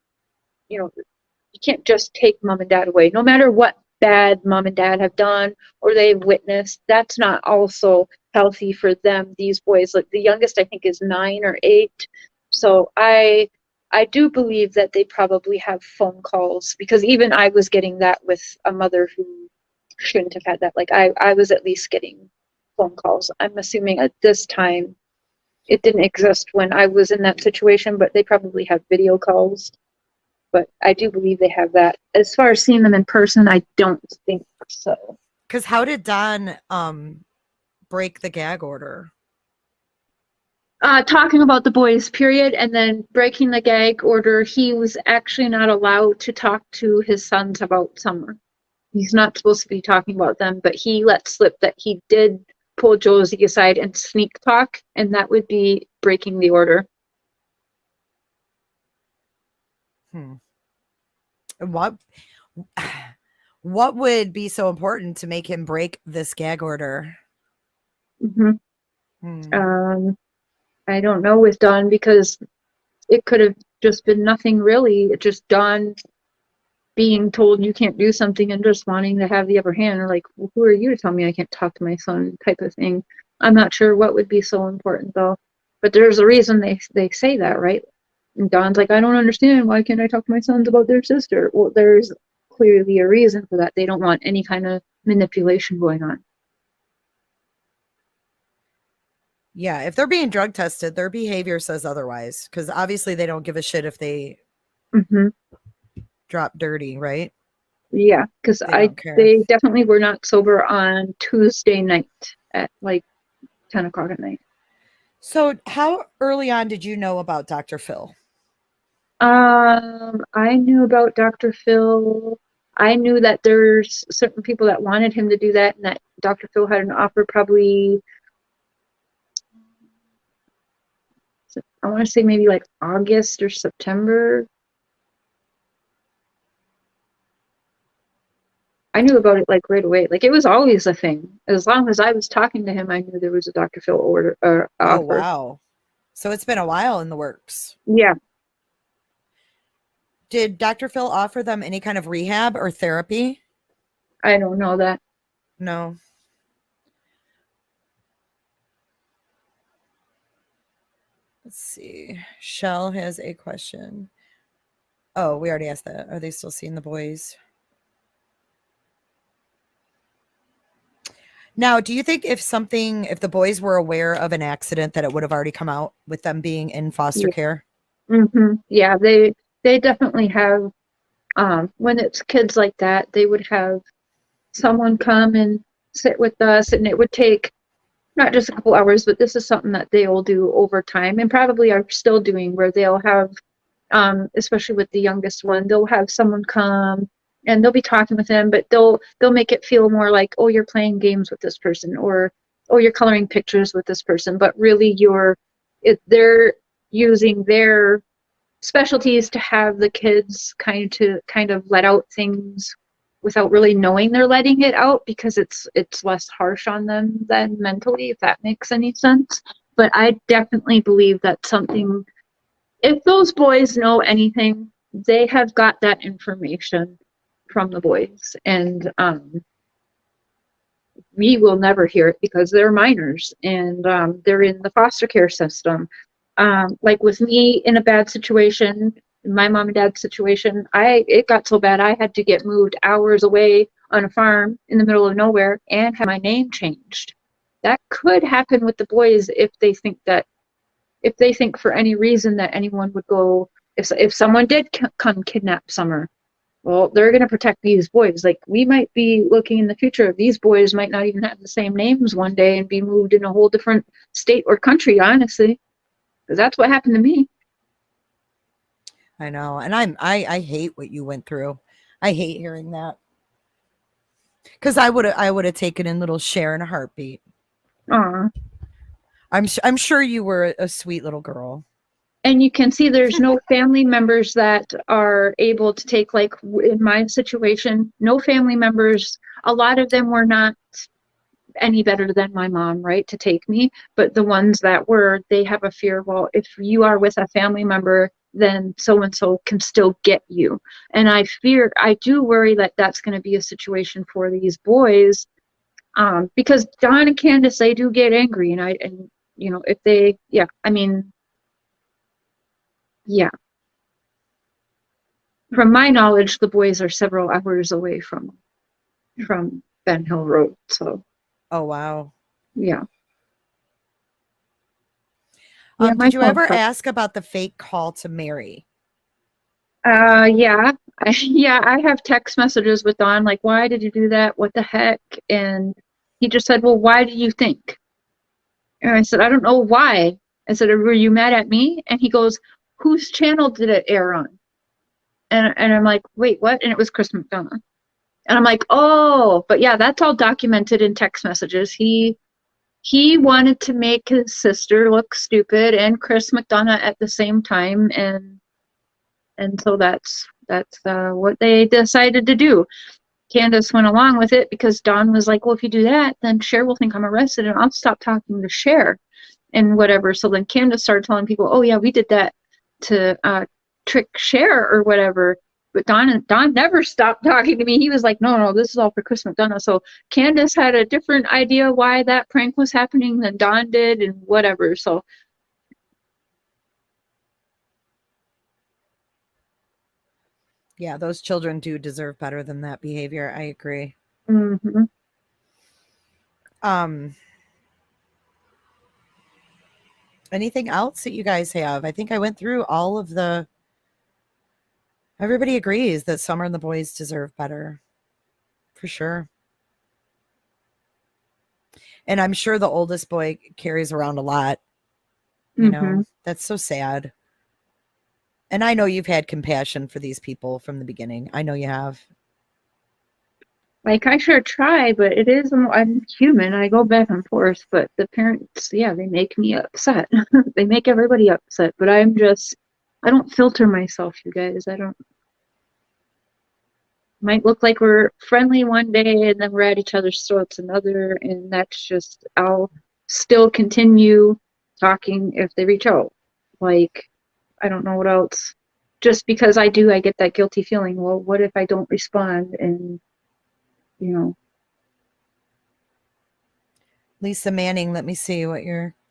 you know, you can't just take mom and dad away, no matter what bad mom and dad have done or they've witnessed. That's not also healthy for them. These boys, like the youngest, I think is 9 or 8. So I do believe that they probably have phone calls, because even I was getting that with a mother who shouldn't have had that. Like I was at least getting phone calls. I'm assuming at this time it didn't exist when I was in that situation, but they probably have video calls. But I do believe they have that. As far as seeing them in person, I don't think so. Because how did Don break the gag order? Talking about the boys, period, and then breaking the gag order, he was actually not allowed to talk to his sons about Summer. He's not supposed to be talking about them, but he let slip that he did pull Josie aside and sneak talk, and that would be breaking the order. And what would be so important to make him break this gag order? I don't know with Don, because it could have just been nothing really. It just Don being told you can't do something and just wanting to have the upper hand, or like, well, who are you to tell me I can't talk to my son, type of thing. I'm not sure what would be so important though, but there's a reason they say that, right? And Don's like, I don't understand, why can't I talk to my sons about their sister? Well, there's clearly a reason for that. They don't want any kind of manipulation going on. Yeah, if they're being drug tested, their behavior says otherwise, because obviously they don't give a shit if they drop dirty, right? Yeah, because they definitely were not sober on Tuesday night at like 10 o'clock at night. So how early on did you know about Dr. Phil? I knew about Dr. Phil. I knew that there's certain people that wanted him to do that, and that Dr. Phil had an offer probably, I want to say maybe like August or September. I knew about it like right away. Like it was always a thing. As long as I was talking to him, I knew there was a Dr. Phil order offer. Oh, wow. So it's been a while in the works. Yeah. Did Dr. Phil offer them any kind of rehab or therapy? I don't know that. No. Let's see. Shell has a question. Oh, we already asked that. Are they still seeing the boys? Now, do you think if the boys were aware of an accident, that it would have already come out with them being in foster care? Yeah, they definitely have. When it's kids like that, they would have someone come and sit with us, and it would take not just a couple hours, but this is something that they will do over time, and probably are still doing, where they'll have, especially with the youngest one, they'll have someone come and they'll be talking with them, but they'll make it feel more like, oh, you're playing games with this person, or oh, you're coloring pictures with this person, but really they're using their specialties to have the kids kind of let out things without really knowing they're letting it out, because it's less harsh on them than mentally, if that makes any sense. But I definitely believe that something, if those boys know anything, they have got that information from the boys, and we will never hear it because they're minors, and they're in the foster care system. Like with me in a bad situation, my mom and dad's situation, it got so bad I had to get moved hours away on a farm in the middle of nowhere and have my name changed. That could happen with the boys if they think for any reason that anyone would go, if someone did come kidnap Summer, well, they're going to protect these boys. Like, we might be looking in the future, these boys might not even have the same names one day and be moved in a whole different state or country, honestly, because that's what happened to me. I know. And I hate what you went through. I hate hearing that. Because I would have taken in little Cher in a heartbeat. Aw. I'm sure you were a sweet little girl. And you can see there's no family members that are able to take, like in my situation, no family members. A lot of them were not any better than my mom, right, to take me. But the ones that were, they have a fear, well, if you are with a family member, then so-and-so can still get you. And I do worry that that's going to be a situation for these boys, because Don and Candace, they do get angry. And you know, if they, yeah, I mean, yeah. From my knowledge, the boys are several hours away from Ben Hill Road. So, Oh, wow. yeah. Yeah, my Did you phone's ever up. ask about the fake call to Mary? Yeah. Yeah, I have text messages with Don, like, why did you do that? What the heck? And he just said, well, why do you think? And I said, I don't know why. I said, were you mad at me? And he goes, whose channel did it air on? And I'm like, wait, what? And it was Chris McDonough. And I'm like, oh, but yeah, that's all documented in text messages. He wanted to make his sister look stupid and Chris McDonough at the same time, and so that's what they decided to do. Candace went along with it because Don was like, well, if you do that, then Cher will think I'm arrested and I'll stop talking to Cher and whatever. So then Candace started telling people, oh yeah, we did that to trick Cher or whatever. But Don never stopped talking to me. He was like, no, this is all for Chris McDonough. So Candace had a different idea why that prank was happening than Don did and whatever. So Yeah, those children do deserve better than that behavior. I agree. mhm. Anything else that you guys have? I think I went through all of the. Everybody agrees that Summer and the boys deserve better, for sure. And I'm sure the oldest boy carries around a lot. You know, that's so sad. And I know you've had compassion for these people from the beginning. I know you have. Like, I sure try, but it is, I'm human. I go back and forth, but the parents, yeah, they make me upset. They make everybody upset, but I don't filter myself, you guys. I don't, might look like we're friendly one day and then we're at each other's throats another, and that's just, I'll still continue talking if they reach out. Like, I don't know what else. Just because I get that guilty feeling, well, what if I don't respond? And, you know. Lisa Manning, let me see what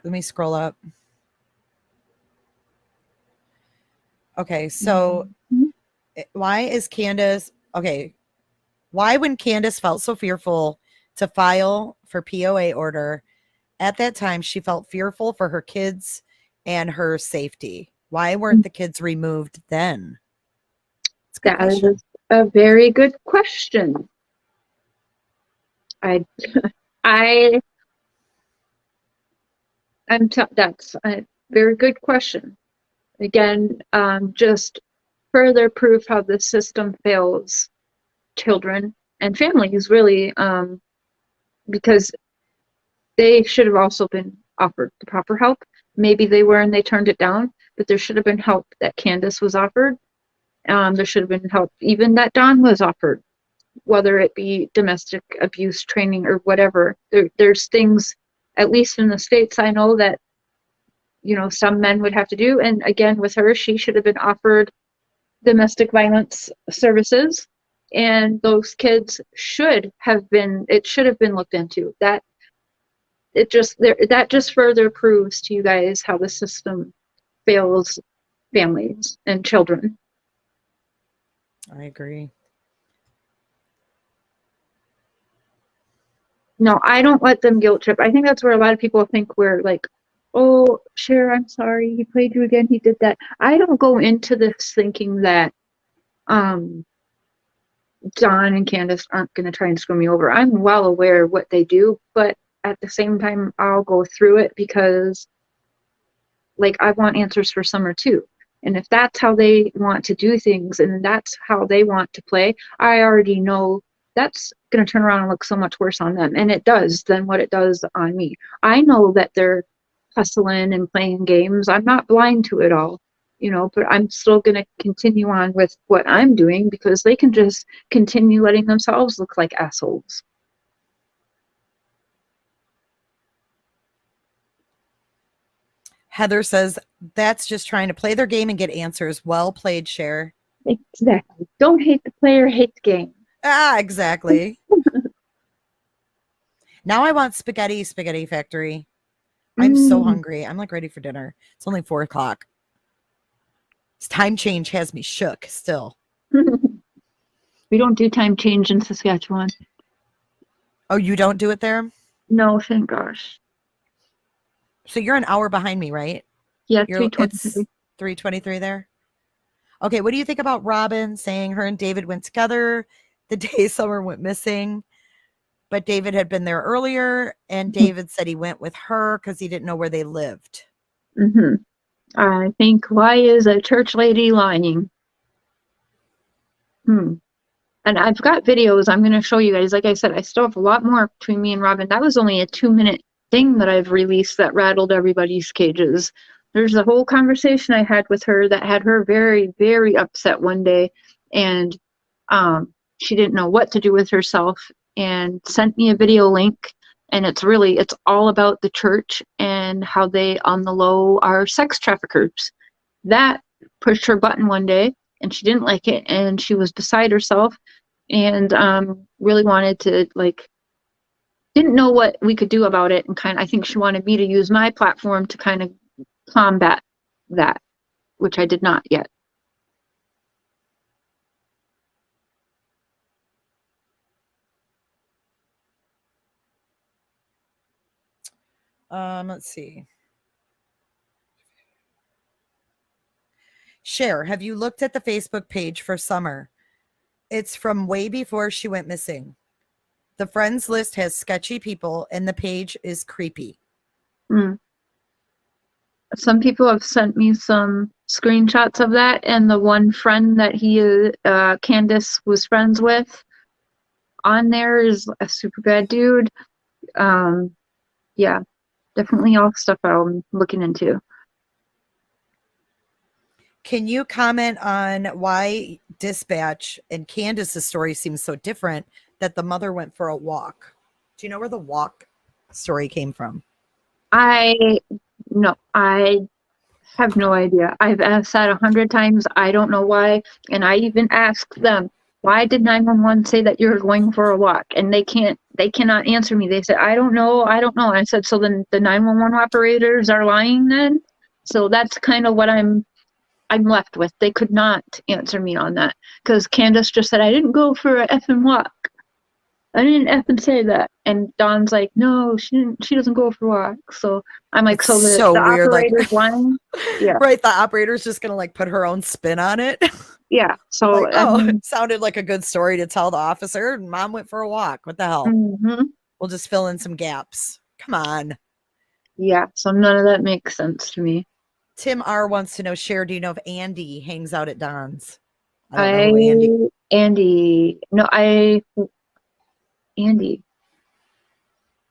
let me scroll up. Okay, so why is Candace, okay, why when Candace felt so fearful to file for POA order, at that time she felt fearful for her kids and her safety. Why weren't the kids removed then? That is a very good question. That's a very good question. Again, just further proof how the system fails children and families, really, because they should have also been offered the proper help. Maybe they were and they turned it down, but there should have been help that Candace was offered. There should have been help even that Don was offered, whether it be domestic abuse training or whatever. There's things, at least in the States, I know that, you know, some men would have to do. And again, with her, she should have been offered domestic violence services. And those kids should have been looked into. That just further proves to you guys how the system fails families and children. I agree. No, I don't let them guilt trip. I think that's where a lot of people think we're like, oh, Cher, I'm sorry, he played you again, he did that. I don't go into this thinking that Don and Candace aren't going to try and screw me over. I'm well aware of what they do, but at the same time, I'll go through it because, like, I want answers for Summer too. And if that's how they want to do things and that's how they want to play, I already know that's going to turn around and look so much worse on them. And it does than what it does on me. I know that they're hustling and playing games. I'm not blind to it all. but I'm still going to continue on with what I'm doing because they can just continue letting themselves look like assholes. Heather says that's just trying to play their game and get answers. Well played, Cher. Exactly. Don't hate the player, hate the game. Ah, exactly. Now I want spaghetti factory. I'm so hungry. I'm like ready for dinner. It's only 4:00. This time change has me shook still. We don't do time change in Saskatchewan. Oh, you don't do it there? No, thank gosh. So you're an hour behind me, right? Yeah, It's 3:23. 3:23 there. Okay, what do you think about Robin saying her and David went together the day Summer went missing? But David had been there earlier, and David said he went with her because he didn't know where they lived. Mm-hmm. I think, why is a church lady lying? And I've got videos I'm going to show you guys. Like I said, I still have a lot more between me and Robin. That was only a 2-minute thing that I've released that rattled everybody's cages. There's a whole conversation I had with her that had her very, very upset one day. And she didn't know what to do with herself and sent me a video link. And it's all about the church and how they, on the low, are sex traffickers. That pushed her button one day, and she didn't like it, and she was beside herself, and really wanted to, didn't know what we could do about it, and I think she wanted me to use my platform to kind of combat that, which I did not yet. Let's see. Cher, have you looked at the Facebook page for Summer? It's from way before she went missing. The friends list has sketchy people, and the page is creepy. Some people have sent me some screenshots of that, and the one friend that Candace was friends with on there is a super bad dude. Yeah, definitely all stuff I'm looking into. Can you comment on why Dispatch and Candace's story seems so different, that the mother went for a walk? Do you know where the walk story came from? I have no idea. I've asked that 100 times. I don't know why. And I even asked them, why did 911 say that you're going for a walk? And they cannot answer me. They said, I don't know. I said, so then the 911 operators are lying then? So that's kind of what I'm left with. They could not answer me on that because Candace just said, I didn't go for a effing walk. I didn't effing say that. And Dawn's like, no, she doesn't go for walks. So I'm like, so the weird, operator's lying? Yeah. Right, the operator's just gonna put her own spin on it. Yeah. So it sounded like a good story to tell the officer. Mom went for a walk. What the hell? Mm-hmm. We'll just fill in some gaps. Come on. Yeah. So none of that makes sense to me. Tim R wants to know, Cher, do you know if Andy hangs out at Don's? I don't know who Andy. Andy.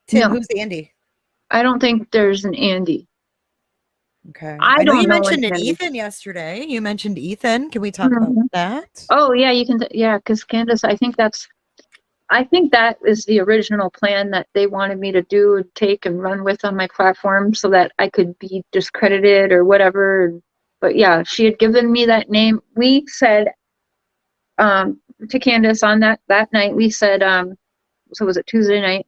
Tim, who's Andy? I don't think there's an Andy. Okay. I know don't you know mentioned an Andy. Ethan yesterday. You mentioned Ethan. Can we talk about that? Oh yeah, you can. Yeah, because Candace, I think that is the original plan that they wanted me to do and take and run with on my platform so that I could be discredited or whatever. But yeah, she had given me that name. We said to Candace on that night, we said, so was it Tuesday night?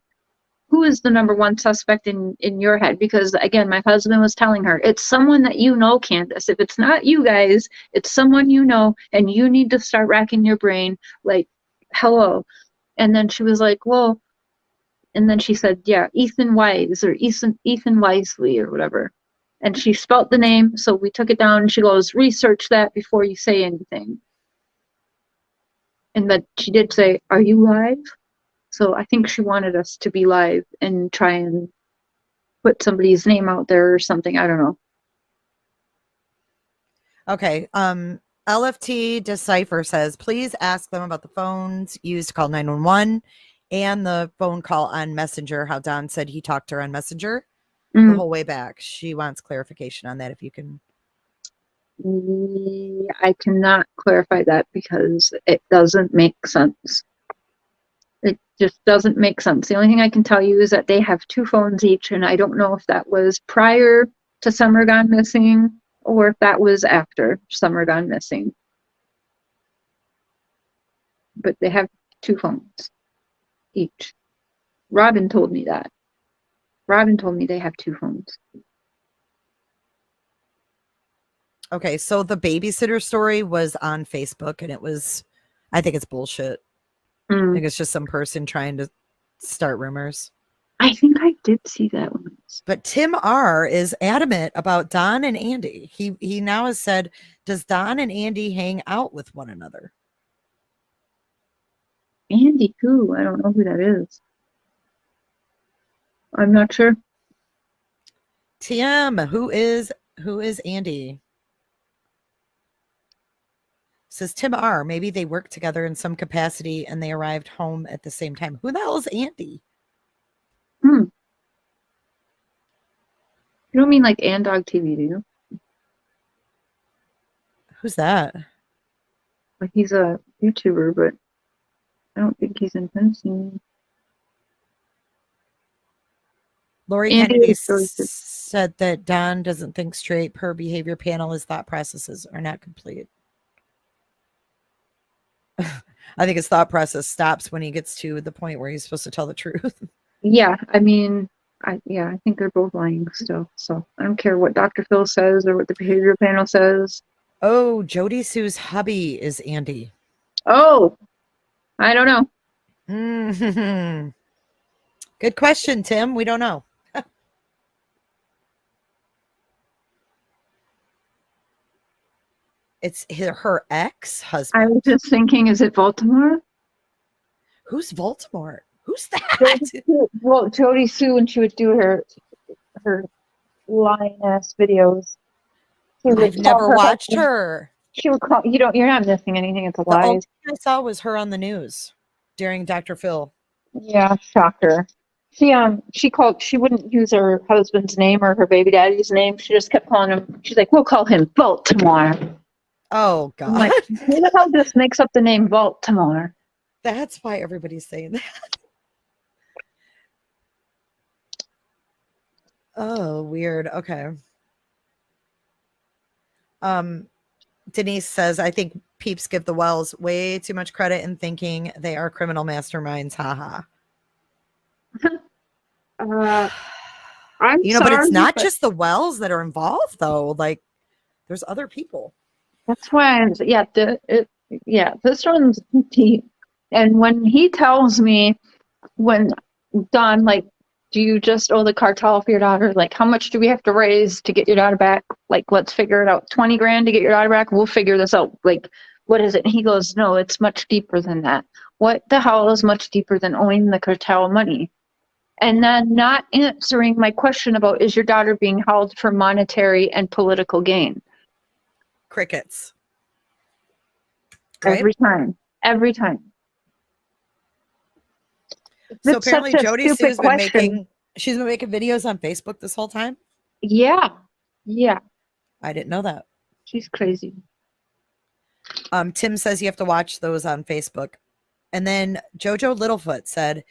Who is the number one suspect in your head? Because again, my husband was telling her, it's someone that you know, Candace. If it's not you guys, it's someone you know, and you need to start racking your brain like, hello. And then she was like, well, and then she said, yeah, Ethan Wise or Ethan Wisely or whatever. And she spelt the name, so we took it down and she goes, research that before you say anything. And that she did say, are you live? So I think she wanted us to be live and try and put somebody's name out there or something. I don't know. Okay. LFT Decipher says, please ask them about the phones used to call 911 and the phone call on Messenger, how Don said he talked to her on Messenger the whole way back. She wants clarification on that if you can. I cannot clarify that because it doesn't make sense. It just doesn't make sense. The only thing I can tell you is that they have 2 phones each, and I don't know if that was prior to Summer Gone Missing or if that was after Summer Gone Missing. But they have 2 phones each. Robin told me that. Robin told me they have 2 phones. Okay, so the babysitter story was on Facebook, and I think it's bullshit. I think it's just some person trying to start rumors. I think I did see that once. But Tim R is adamant about Don and Andy. He now has said, does Don and Andy hang out with one another? Andy who? I don't know who that is. I'm not sure. Tim, who is Andy? Says Tim R. Maybe they worked together in some capacity and they arrived home at the same time. Who the hell is Andy? You don't mean like Andog TV, do you? Who's that? Like he's a YouTuber, but I don't think he's in fencing. Lori Kennedy said that Don doesn't think straight per behavior panel. His thought processes are not complete. I think his thought process stops when he gets to the point where he's supposed to tell the truth. Yeah, I mean, I think they're both lying still. So I don't care what Dr. Phil says or what the behavioral panel says. Oh, Jody Sue's hubby is Andy. Oh, I don't know. Mm-hmm. Good question, Tim. We don't know. It's her ex-husband. I was just thinking, is it Baltimore? Who's Baltimore? Who's that? Well, Jody Sue, when she would do her lying ass videos. I've never watched her. She would call you're not missing anything. It's a lie. The only thing I saw was her on the news during Dr. Phil. Yeah, shocker. She wouldn't use her husband's name or her baby daddy's name. She just kept calling him. She's like, we'll call him Baltimore. Oh God! I'm like, who the hell just makes up the name Baltimore? That's why everybody's saying that. Oh, weird. Okay. Denise says, I think peeps give the Wells way too much credit in thinking they are criminal masterminds. Haha. I'm but it's not just the Wells that are involved, though. Like, there's other people. That's why this one's deep. And when he tells me, when Don, like, do you just owe the cartel for your daughter? Like, how much do we have to raise to get your daughter back? Like, let's figure it out. 20 grand to get your daughter back? We'll figure this out. Like, what is it? And he goes, no, it's much deeper than that. What the hell is much deeper than owing the cartel money? And then not answering my question about, is your daughter being held for monetary and political gain? Crickets. Right? Every time. So apparently Jody Sue's been making videos on Facebook this whole time? Yeah. I didn't know that. She's crazy. Tim says you have to watch those on Facebook. And then Jojo Littlefoot said,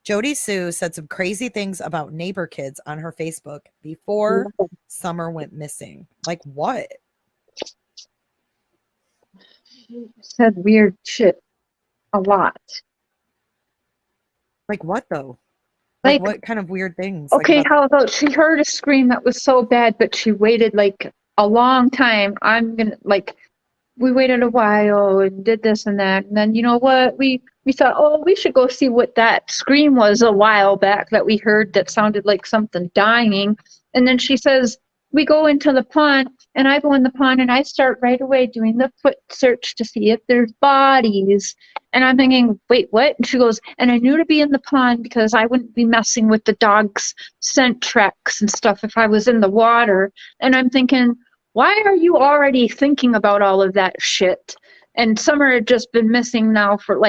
Jody Sue said some crazy things about neighbor kids on her Facebook before Summer went missing. Like what? She said weird shit a lot. Like what though? Like what kind of weird things? Okay, like how about she heard a scream that was so bad, but she waited like a long time. We waited a while and did this and that. And then, you know what? We thought, oh, we should go see what that scream was a while back that we heard that sounded like something dying. And then she says, we go into the pond, and I go in the pond and I start right away doing the foot search to see if there's bodies. And I'm thinking, wait, what? And she goes, and I knew to be in the pond because I wouldn't be messing with the dog's scent tracks and stuff if I was in the water. And I'm thinking, why are you already thinking about all of that shit? And Summer had just been missing now for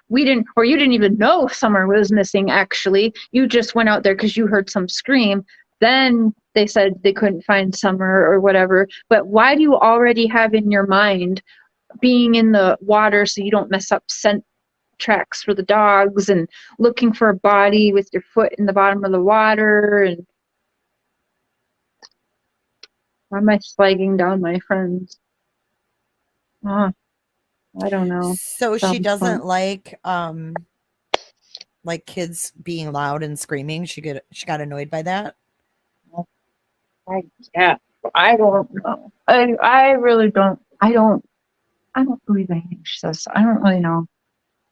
you didn't even know Summer was missing, actually. You just went out there because you heard some scream. Then they said they couldn't find Summer or whatever. But why do you already have in your mind being in the water so you don't mess up scent tracks for the dogs, and looking for a body with your foot in the bottom of the water? And why am I slagging down my friends? I don't know. So she Sounds doesn't fun. like kids being loud and screaming. She got annoyed by that. Yeah, I don't know. I really don't. I don't believe anything she says. I don't really know.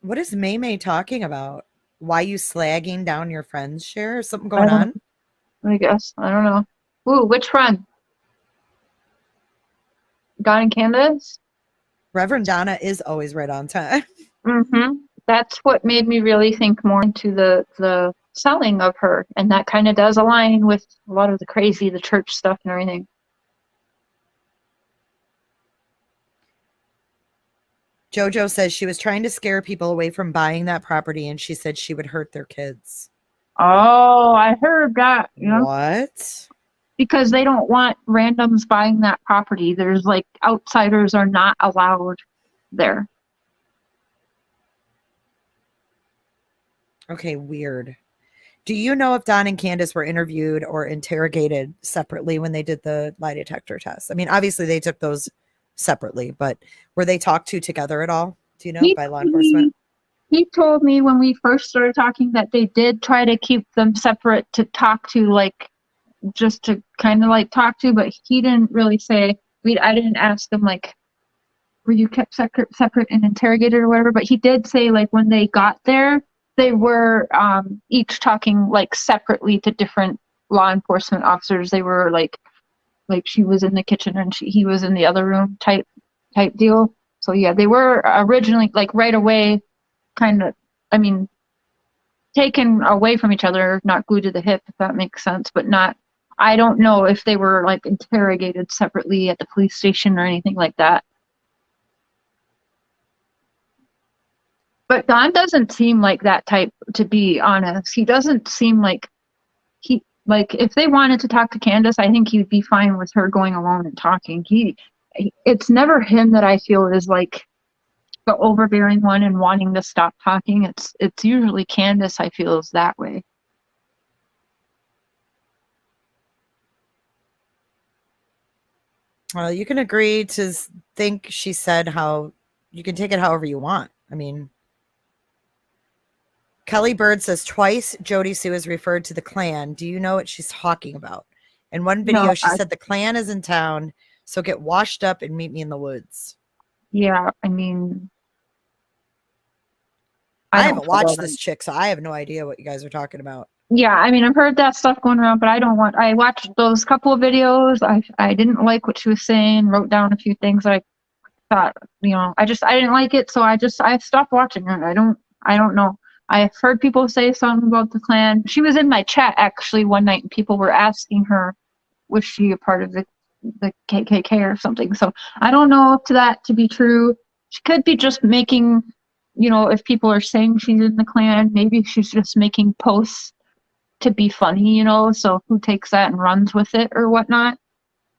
What is May May talking about? Why you slagging down your friends, Cher? Something I going don't. on? I guess I don't know. Ooh, which friend? Don and Candace? Reverend Donna is always right on time. Mm-hmm. That's what made me really think more into the selling of her, and that kind of does align with a lot of the church stuff and everything. Jojo says she was trying to scare people away from buying that property, and she said she would hurt their kids. Oh, I heard that. What? Because they don't want randoms buying that property. There's like outsiders are not allowed there. Okay, weird. Do you know if Don and Candace were interviewed or interrogated separately when they did the lie detector test? I mean, obviously they took those separately, but were they talked to together at all? Do you know, He by law told me, enforcement? he told me when we first started talking that they did try to keep them separate to talk to, like, just to kind of like talk to, but he didn't really say. I didn't ask him like, were you kept separate and interrogated or whatever, but he did say like when they got there, they were each talking like separately to different law enforcement officers. They were like she was in the kitchen and he was in the other room type deal. So yeah, they were originally like right away, kind of. I mean, taken away from each other, not glued to the hip, if that makes sense, but not. I don't know if they were like interrogated separately at the police station or anything like that. But Don doesn't seem like that type, to be honest. He doesn't seem like if they wanted to talk to Candace, I think he'd be fine with her going alone and talking. It's never him that I feel is like the overbearing one and wanting to stop talking. It's usually Candace I feel is that way. Well, you can agree to think she said how you can take it however you want. I mean, Kelly Bird says twice Jody Sue has referred to the Klan. Do you know what she's talking about? In one video, No, she said the Klan is in town, so get washed up and meet me in the woods. yeah, I mean, I don't haven't follow watched them. this chick, so I have no idea what you guys are talking about. Yeah, I mean, I've heard that stuff going around, but I watched those couple of videos. I didn't like what she was saying, wrote down a few things I thought, I didn't like it, so I stopped watching her. I don't know. I've heard people say something about the Klan. She was in my chat actually one night, and people were asking her, was she a part of the KKK or something? So I don't know to that to be true. She could be just making, if people are saying she's in the Klan, maybe she's just making posts to be funny, so who takes that and runs with it or whatnot.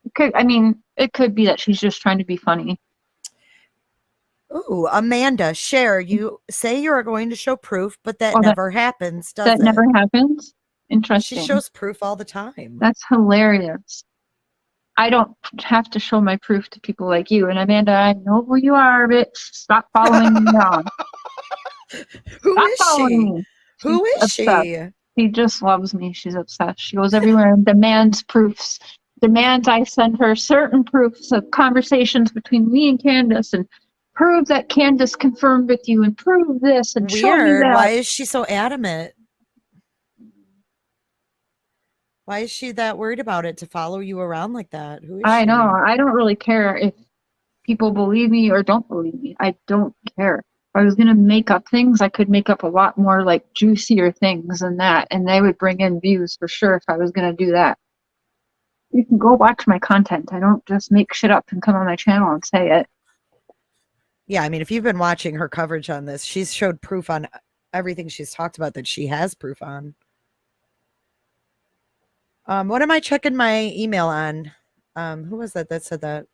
It could be that she's just trying to be funny. Ooh, Amanda, Cher, you say you are going to show proof, but that Oh, never happens, does that it? never happens? She Interesting. shows proof all the time. That's hilarious. I don't have to show my proof to people like you. And Amanda, I know who you are, bitch. Stop following me around. Who Stop is following she? me. She's Who is obsessed. she? She just loves me. She's obsessed. She goes everywhere and demands proofs. Demands I send her certain proofs of conversations between me and Candace, and prove that Candace confirmed with you, and prove this and show me Weird. Why that. is she so adamant? Why is she that worried about it to follow you around like that? Who is I she? know. I don't really care if people believe me or don't believe me. I don't care. If I was going to make up things, I could make up a lot more like juicier things than that, and they would bring in views for sure if I was going to do that. You can go watch my content. I don't just make shit up and come on my channel and say it. Yeah, I mean, if you've been watching her coverage on this, she's showed proof on everything she's talked about that she has proof on. What am I checking my email on? Who was that said that?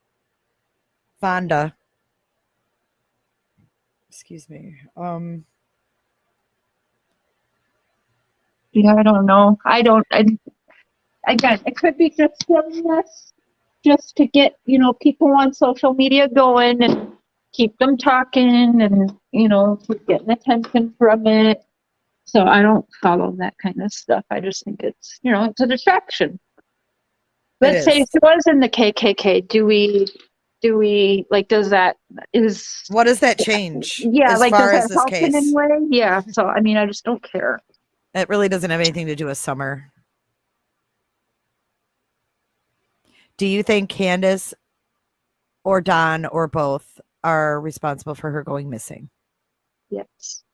Vonda. Excuse me. Yeah, I don't know. Again, it could be just silliness, just to get, people on social media going and keep them talking and, keep getting attention from it. So I don't follow that kind of stuff. I just think it's a distraction. It Let's say if is. it was in the KKK, do we like, What does that change yeah, as like, does far that as this help in any case? way? Yeah. So, I mean, I just don't care. It really doesn't have anything to do with Summer. Do you think Candace or Don or both are responsible for her going missing? Yes.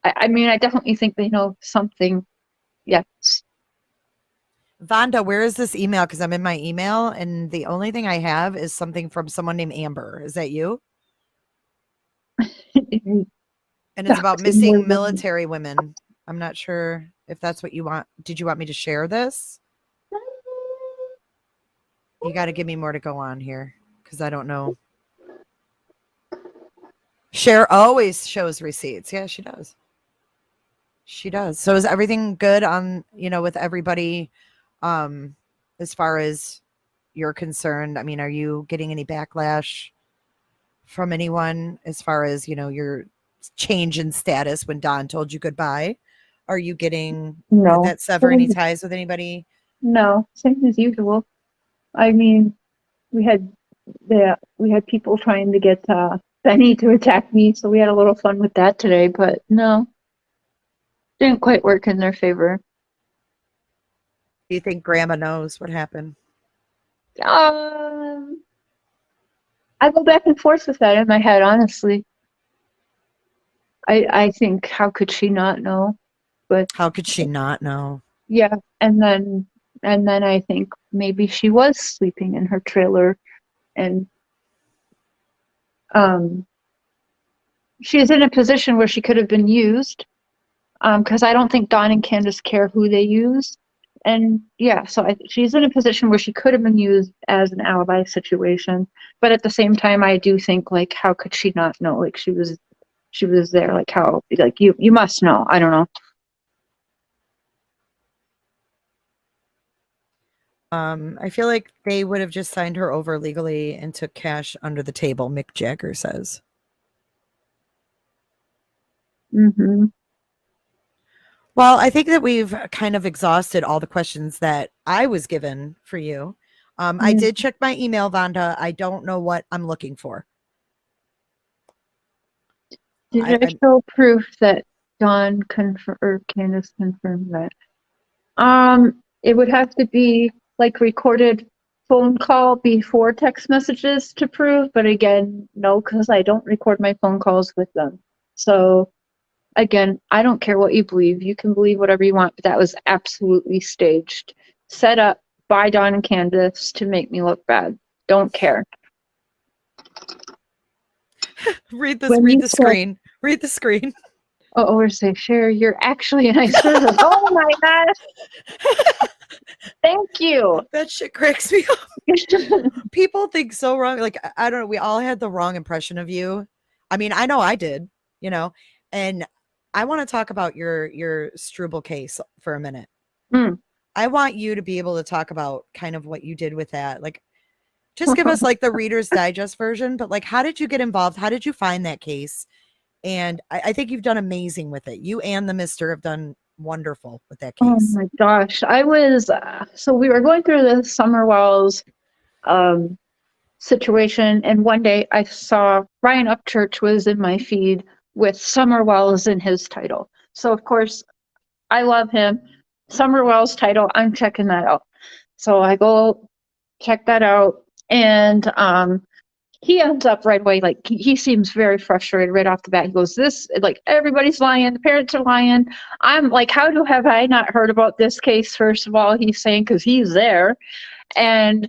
I mean, I definitely think they know something. Yes. Vonda, where is this email? Because I'm in my email and the only thing I have is something from someone named Amber. Is that you? And it's about missing military women. I'm not sure if that's what you want. Did you want me to share this? You got to give me more to go on here because I don't know. Cher always shows receipts. Yeah, she does. She does. So is everything good on, with everybody as far as you're concerned? I mean, are you getting any backlash from anyone as far as, your change in status when Don told you goodbye? Are you getting, did No. that sever any ties with anybody? No, same as usual. I mean, we had we had people trying to get Benny to attack me, so we had a little fun with that today, but no, didn't quite work in their favor. Do you think grandma knows what happened? Um, I go back and forth with that in my head, honestly. I think, how could she not know? But How could she not know? yeah, and then I think maybe she was sleeping in her trailer, and um she is in a position where she could have been used, because I don't think Dawn and Candace care who they use. And yeah, so she's in a position where she could have been used as an alibi situation, but at the same time, I do think, like, how could she not know? Like, she was there. Like, how, like, you must know. I don't know. I feel like they would have just signed her over legally and took cash under the table, Mick Jagger says. Mm-hmm. Well, I think that we've kind of exhausted all the questions that I was given for you. I did check my email, Vonda. I don't know what I'm looking for. Did I show proof that Dawn or Candace confirmed that? It would have to be like recorded phone call before text messages to prove, but again, no, because I don't record my phone calls with them. So again, I don't care what you believe. You can believe whatever you want, but that was absolutely staged, set up by Dawn and Candace to make me look bad. Don't care. Read the screen. Read the screen. Oh, or say, Cher, you're actually a nice person. Oh my gosh. Thank you. That shit cracks me up. People think so wrong. Like, I don't know. We all had the wrong impression of you. I mean, I know I did, and I want to talk about your Strubel case for a minute. I want you to be able to talk about kind of what you did with that. Like, just give us like the Reader's Digest version, but like, how did you get involved? How did you find that case? And I think you've done amazing with it. You and the Mister have done wonderful with that case. Oh my gosh. I was, so we were going through the Summer Wells situation, and one day I saw Ryan Upchurch was in my feed with Summer Wells in his title. So of course, I love him. Summer Wells title, I'm checking that out. So I go check that out, and he ends up right away, like, he seems very frustrated right off the bat. He goes, this, like, everybody's lying, the parents are lying. I'm like, have I not heard about this case? First of all, he's saying, because he's there. And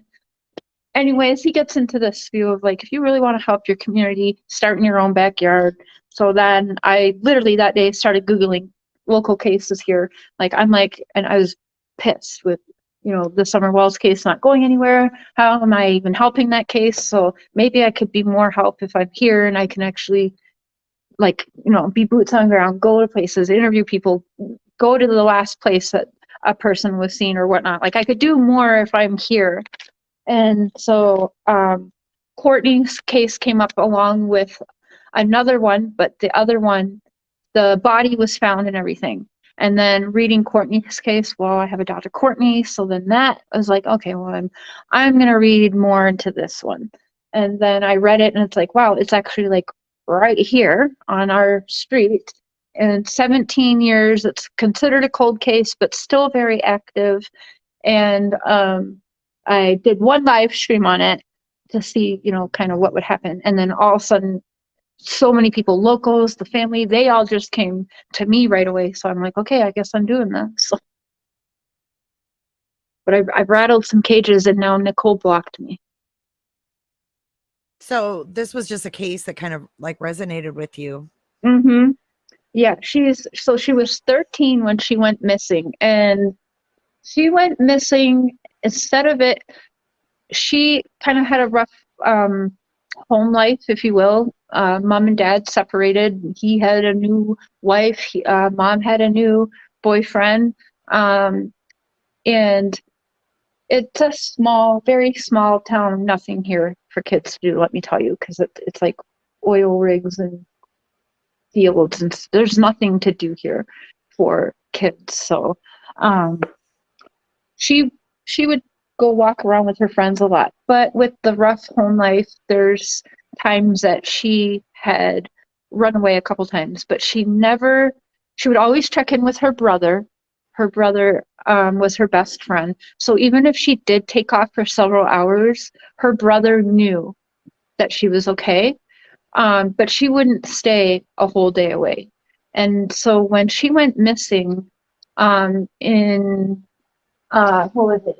anyways, he gets into this view of, like, if you really want to help your community, start in your own backyard. So then I literally that day started Googling local cases here. Like, I'm like, and I was pissed with the Summer Wells case not going anywhere. How am I even helping that case? So maybe I could be more help if I'm here and I can actually be boots on the ground, go to places, interview people, go to the last place that a person was seen or whatnot. Like I could do more if I'm here. And so Courtney's case came up along with another one, but the other one, the body was found and everything. And then reading Courtney's case, well, I have a Dr. Courtney, so then that was like, okay, well, I'm gonna read more into this one. And then I read it, and it's like, wow, it's actually like right here on our street. And 17 years, it's considered a cold case, but still very active. And I did one live stream on it to see, kind of what would happen. And then all of a sudden, so many people, locals, the family, they all just came to me right away. So I'm like, okay, I guess I'm doing this. But I've rattled some cages, and now Nicole blocked me. So this was just a case that kind of like resonated with you. Mm-hmm. Yeah, she was 13 when she went missing, and she went missing. Instead of it, she kind of had a rough home life, if you will. Mom and dad separated. He had a new wife. Mom had a new boyfriend. And it's a small, very small town. Nothing here for kids to do, let me tell you, because it's like oil rigs and fields, and there's nothing to do here for kids. So she would go walk around with her friends a lot. But with the rough home life, there's times that she had run away a couple times, but she would always check in with her brother. Her brother was her best friend. So even if she did take off for several hours, her brother knew that she was okay. But she wouldn't stay a whole day away. And so when she went missing in, what was it?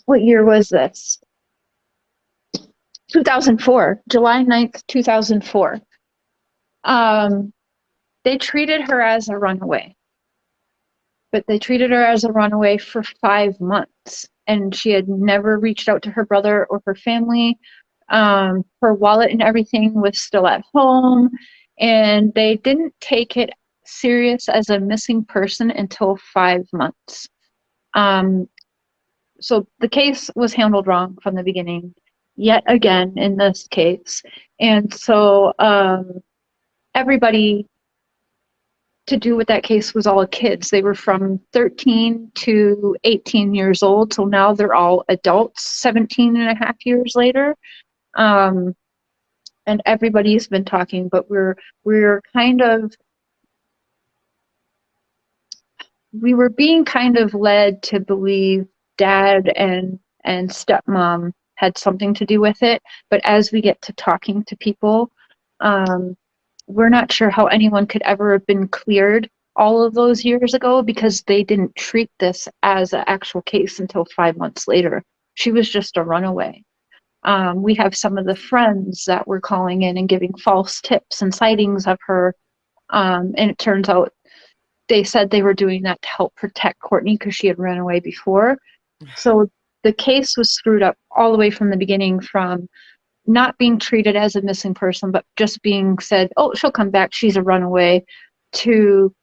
What year was this? 2004, July 9th, 2004. They treated her as a runaway. But they treated her as a runaway for 5 months. And she had never reached out to her brother or her family. Her wallet and everything was still at home. And they didn't take it serious as a missing person until 5 months. So the case was handled wrong from the beginning, yet again in this case. And so everybody to do with that case was all kids. They were from 13 to 18 years old. So now they're all adults, 17 and a half years later. And everybody's been talking, but we were being kind of led to believe dad and stepmom had something to do with it. But as we get to talking to people, we're not sure how anyone could ever have been cleared all of those years ago, because they didn't treat this as an actual case until 5 months later. She was just a runaway. We have some of the friends that were calling in and giving false tips and sightings of her. And it turns out they said they were doing that to help protect Courtney because she had run away before. So the case was screwed up all the way from the beginning, from not being treated as a missing person, but just being said, oh, she'll come back, she's a runaway, to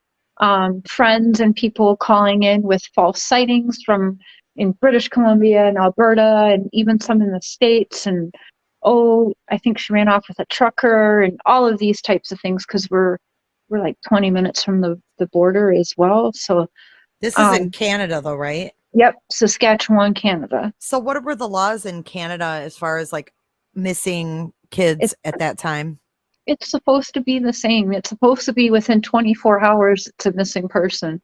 friends and people calling in with false sightings from in British Columbia and Alberta, and even some in the States. And, oh, I think she ran off with a trucker, and all of these types of things, because we're like 20 minutes from the border as well. So this is in Canada though, right? Yep, Saskatchewan, Canada. So what were the laws in Canada as far as like missing kids at that time? It's supposed to be the same. It's supposed to be within 24 hours it's a missing person. And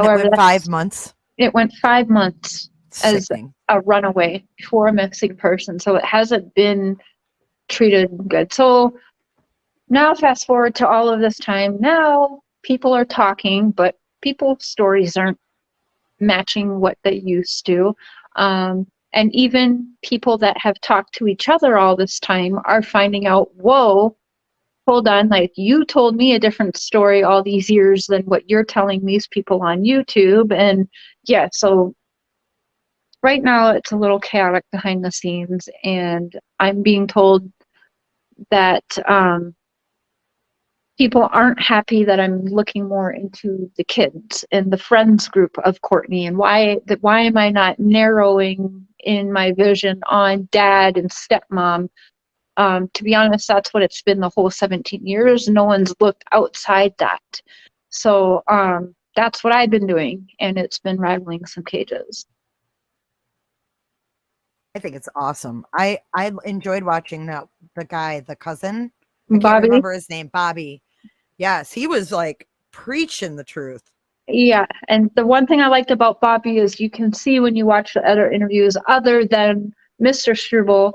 however, it went 5 months? It went 5 months as Sickening. a runaway before a missing person. So it hasn't been treated good. So now fast forward to all of this time. Now people are talking, but people's stories aren't matching what they used to. And even people that have talked to each other all this time are finding out, whoa, hold on, like, you told me a different story all these years than what you're telling these people on YouTube. And yeah, so right now it's a little chaotic behind the scenes, and I'm being told that people aren't happy that I'm looking more into the kids and the friends group of Courtney, and why am I not narrowing in my vision on dad and stepmom? To be honest, that's what it's been the whole 17 years. No one's looked outside that. So that's what I've been doing, and it's been rattling some cages. I think it's awesome. I enjoyed watching the guy, the cousin. I can't Bobby? remember his name. Bobby. Yes, he was like preaching the truth. Yeah, and the one thing I liked about Bobby is you can see when you watch the other interviews, other than Mr. Strubel,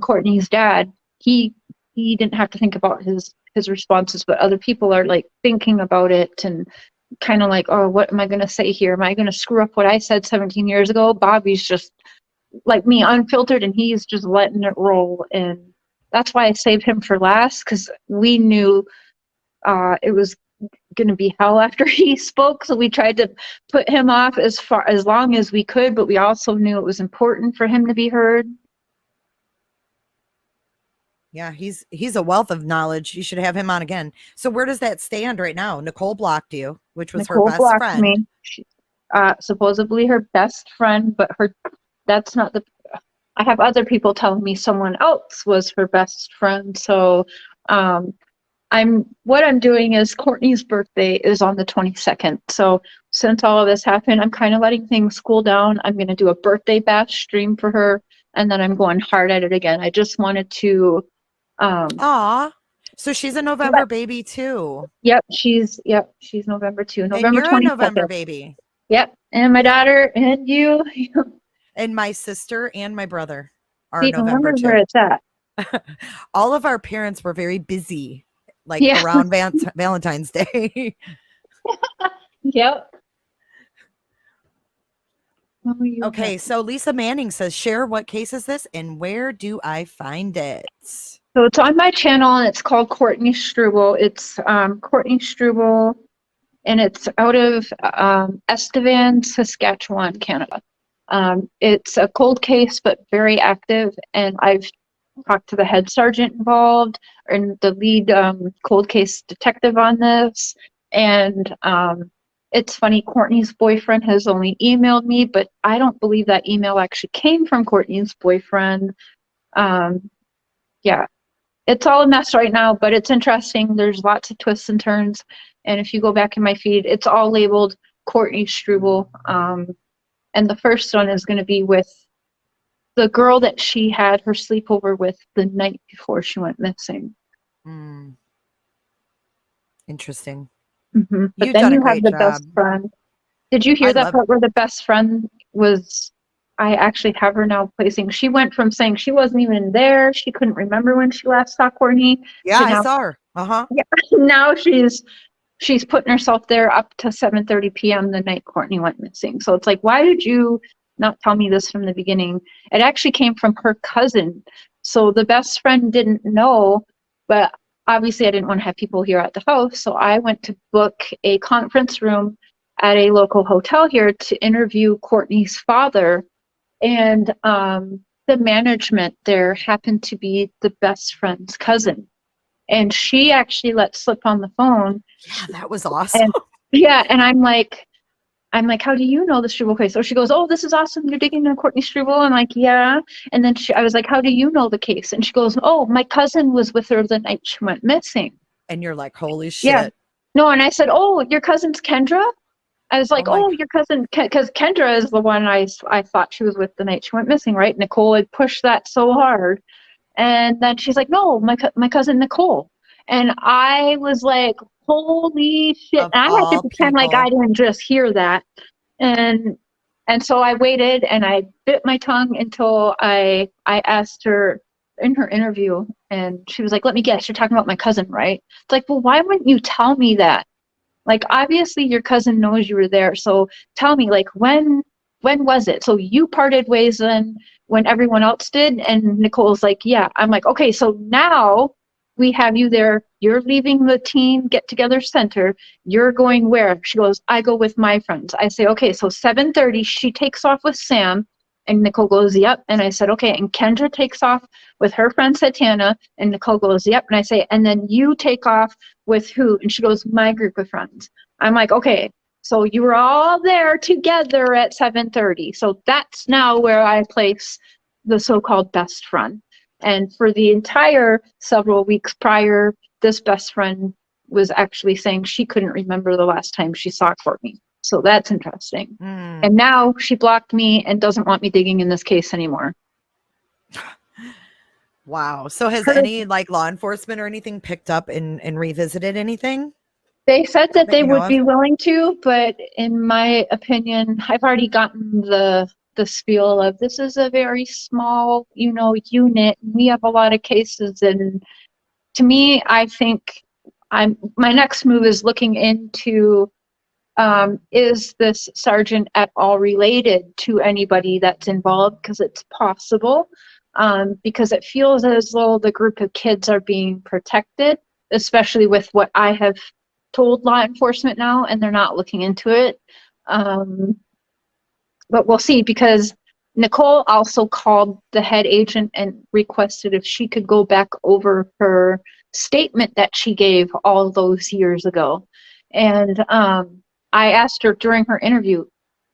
Courtney's dad, he didn't have to think about his responses, but other people are like thinking about it and kind of like, oh, what am I going to say here? Am I going to screw up what I said 17 years ago? Bobby's just like me, unfiltered, and he's just letting it roll. And that's why I saved him for last, because we knew it was going to be hell after he spoke, so we tried to put him off as long as we could, but we also knew it was important for him to be heard. Yeah, he's a wealth of knowledge. You should have him on again. So where does that stand right now? Nicole blocked you, which was Nicole her best blocked friend. me. She, supposedly her best friend, but that's not the. I have other people telling me someone else was her best friend. So what I'm doing is Courtney's birthday is on the 22nd. So since all of this happened, I'm kind of letting things cool down. I'm going to do a birthday bash stream for her, and then I'm going hard at it again. I just wanted to. Aw. So she's a November baby too. Yep, she's November 2, November And you're 22nd. a November baby. Yep, and my daughter and you. And my sister and my brother are See, November where 2. it's at. All of our parents were very busy, like Yeah. around Valentine's Day. Yep. Okay, so Lisa Manning says, Cher, what case is this and where do I find it? So it's on my channel and it's called Courtney Strubel. It's Courtney Strubel, and it's out of Estevan, Saskatchewan, Canada. It's a cold case, but very active, and I've talked to the head sergeant involved and the lead cold case detective on this. And it's funny, Courtney's boyfriend has only emailed me, but I don't believe that email actually came from Courtney's boyfriend. Yeah, it's all a mess right now, but it's interesting. There's lots of twists and turns. And if you go back in my feed, it's all labeled Courtney Strubel. And the first one is going to be with the girl that she had her sleepover with the night before she went missing. Interesting. Mm-hmm. But You've then done a you have great the job. best friend. Did you hear that part where the best friend was? I actually have her now placing. She went from saying she wasn't even there, she couldn't remember when she last saw Courtney. Yeah, I saw her. Yeah, now she's putting herself there up to 7:30 p.m. the night Courtney went missing. So it's like, why did you not tell me this from the beginning? It actually came from her cousin. So the best friend didn't know, but obviously I didn't want to have people here at the house. So I went to book a conference room at a local hotel here to interview Courtney's father. And the management there happened to be the best friend's cousin. And she actually let slip on the phone. Yeah, that was awesome. And, yeah, and I'm like, how do you know the Strubel case? So she goes, oh, this is awesome. You're digging into Courtney Strubel. I'm like, yeah. And then I was like, how do you know the case? And she goes, oh, my cousin was with her the night she went missing. And you're like, holy shit. Yeah. No, and I said, oh, your cousin's Kendra? I was like, oh, your cousin, because Kendra is the one I thought she was with the night she went missing, right? Nicole had pushed that so hard. And then she's like, no, my cousin Nicole. And I was like, holy shit. And I had to pretend like I didn't just hear that. And so I waited and I bit my tongue until I asked her in her interview, and she was like, let me guess, you're talking about my cousin, right? It's like, well, why wouldn't you tell me that? Like, obviously your cousin knows you were there. So tell me, like, when was it? So you parted ways then when everyone else did? And Nicole's like, yeah. I'm like, okay, so now we have you there. You're leaving the teen get-together center. You're going where? She goes, I go with my friends. I say, okay, so 7:30, she takes off with Sam. And Nicole goes, yep. And I said, okay. And Kendra takes off with her friend Satana. And Nicole goes, yep. And I say, and then you take off with who? And she goes, my group of friends. I'm like, okay. So you were all there together at 7:30. So that's now where I place the so-called best friend. And for the entire several weeks prior, this best friend was actually saying she couldn't remember the last time she saw Courtney. So that's interesting. And now she blocked me and doesn't want me digging in this case anymore. Wow. So has any like law enforcement or anything picked up and revisited anything? They said that they you know would be willing to, but in my opinion, I've already gotten the spiel of this is a very small, unit. We have a lot of cases, and to me, I think my next move is looking into is this sergeant at all related to anybody that's involved? Because it's possible, because it feels as though the group of kids are being protected, especially with what I have told law enforcement now, and they're not looking into it. But we'll see, because Nicole also called the head agent and requested if she could go back over her statement that she gave all those years ago. And I asked her during her interview,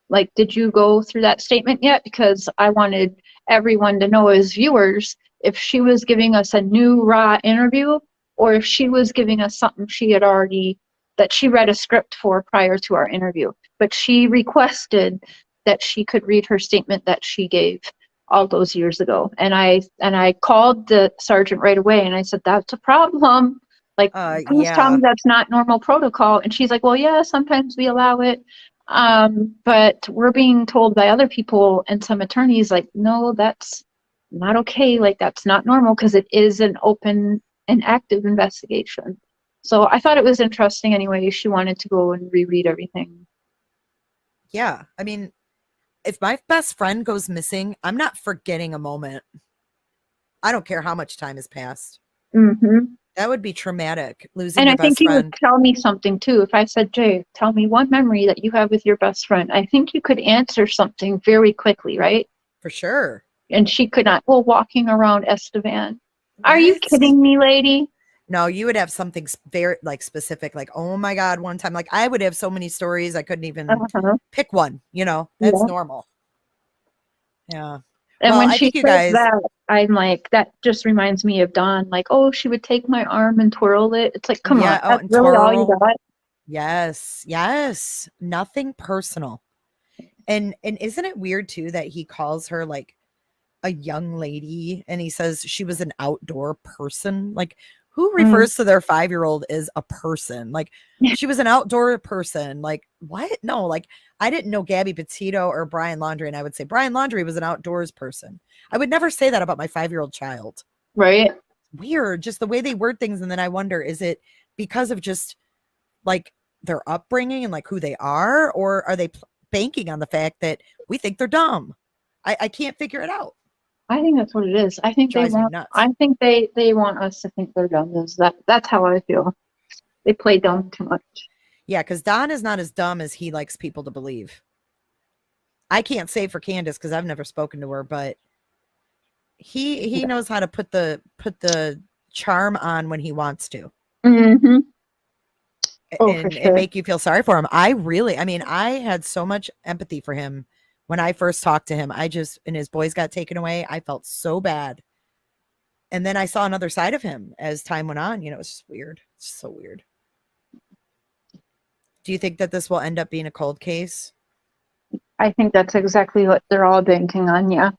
like, did you go through that statement yet? Because I wanted everyone to know as viewers if she was giving us a new raw interview or if she was giving us something she had already, that she read a script for prior to our interview. But she requested that she could read her statement that she gave all those years ago. And I called the sergeant right away and I said, that's a problem. Like, please tell me that's not normal protocol. And she's like, well, yeah, sometimes we allow it. But we're being told by other people and some attorneys, like, no, that's not okay. Like, that's not normal because it is an open and active investigation. So I thought it was interesting anyway. She wanted to go and reread everything. Yeah. I mean, if my best friend goes missing, I'm not forgetting a moment. I don't care how much time has passed. Mm-hmm. That would be traumatic, losing And your I think best you friend. would tell me something too. If I said, Jay, tell me one memory that you have with your best friend, I think you could answer something very quickly, right? For sure. And she could not. Well, walking around Estevan. Are you What? kidding me, lady? No, you would have something very like specific, like, oh my God, one time, like I would have so many stories. I couldn't even pick one, that's Yeah. normal. Yeah. And Well, when I she think you says guys, that, I'm like, that just reminds me of Dawn. Like, oh, she would take my arm and twirl it. It's like, come on, that's and really all you twirl. got? Yes. Yes. Nothing personal. And isn't it weird too that he calls her like a young lady and he says she was an outdoor person? Like, who refers to their 5-year-old as a person? Like, she was an outdoor person. Like, what? No, like, I didn't know Gabby Petito or Brian Laundrie, and I would say Brian Laundrie was an outdoors person. I would never say that about my 5-year-old child. Right. Weird, just the way they word things. And then I wonder, is it because of just like their upbringing and like who they are, or are they banking on the fact that we think they're dumb? I can't figure it out. I think that's what it is. I think Drives they me want. nuts. I think they want us to think they're dumb. That's how I feel. They play dumb too much. Yeah, because Don is not as dumb as he likes people to believe. I can't say for Candace because I've never spoken to her, but he knows how to put the charm on when he wants to. Mm-hmm. Oh, and, for sure. and make you feel sorry for him. I had so much empathy for him when I first talked to him. And his boys got taken away. I felt so bad. And then I saw another side of him as time went on. It's just weird. It's so weird. Do you think that this will end up being a cold case? I think that's exactly what they're all banking on. Yeah.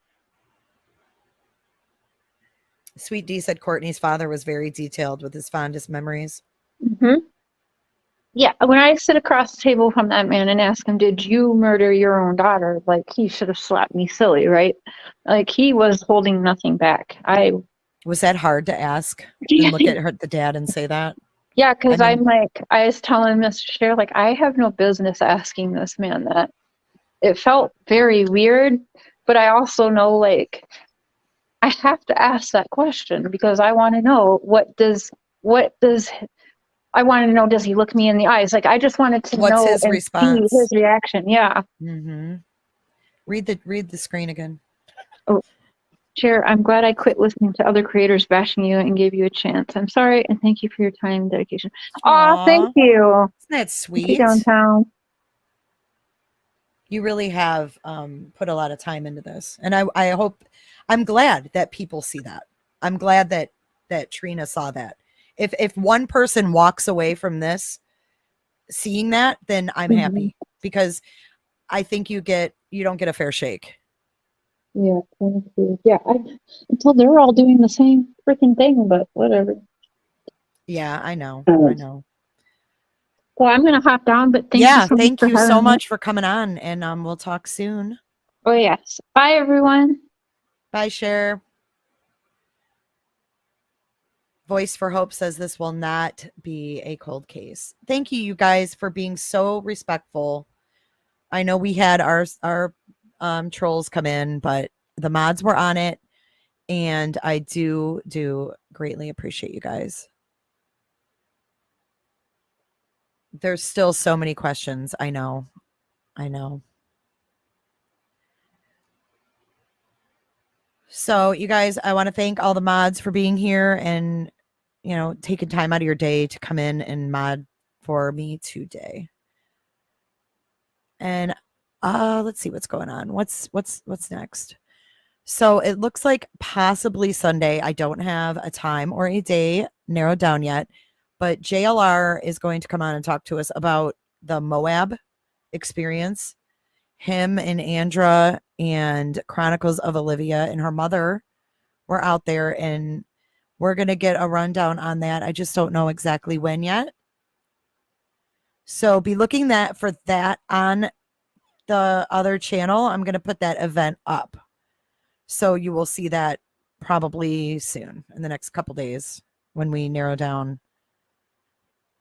Sweet D said Courtney's father was very detailed with his fondest memories. Mm-hmm. Yeah, when I sit across the table from that man and ask him, did you murder your own daughter? Like, he should have slapped me silly, right? Like, he was holding nothing back. Was that hard to ask and look at the dad and say that? Yeah, because I mean, I was telling Mr. Cher, like, I have no business asking this man that. It felt very weird, but I also know, like, I have to ask that question because I want to know I wanted to know, does he look me in the eyes? Like, I just wanted to what's know his and see his response? reaction. Yeah. Mm-hmm. Read the screen again. Oh, Cher, I'm glad I quit listening to other creators bashing you and gave you a chance. I'm sorry, and thank you for your time and dedication. Oh, thank Aw, you. isn't that Thank you, sweet? downtown. You really have put a lot of time into this, and I hope, I'm glad that people see that. I'm glad that Trina saw that. If one person walks away from this seeing that, then I'm Mhm. happy, because I think you don't get a fair shake. Yeah, thank you. Yeah, I'm told they're all doing the same freaking thing, but whatever. Yeah, I know. I Well, know. I'm gonna hop down, but thank you Yeah, so much thank for you so having me. much for coming on, and we'll talk soon. Oh yes. Bye, everyone. Bye, Cher. Voice for Hope says this will not be a cold case. Thank you, you guys, for being so respectful. I know we had our trolls come in, but the mods were on it, and I do greatly appreciate you guys. There's still so many questions. I know. So, you guys, I want to thank all the mods for being here and, taking time out of your day to come in and mod for me today. And let's see what's going on. What's next? So it looks like possibly Sunday. I don't have a time or a day narrowed down yet, but JLR is going to come on and talk to us about the Moab experience. Him and Andra and Chronicles of Olivia and her mother were out there, and we're going to get a rundown on that. I just don't know exactly when yet. So be looking for that on the other channel. I'm going to put that event up. So you will see that probably soon in the next couple days when we narrow down,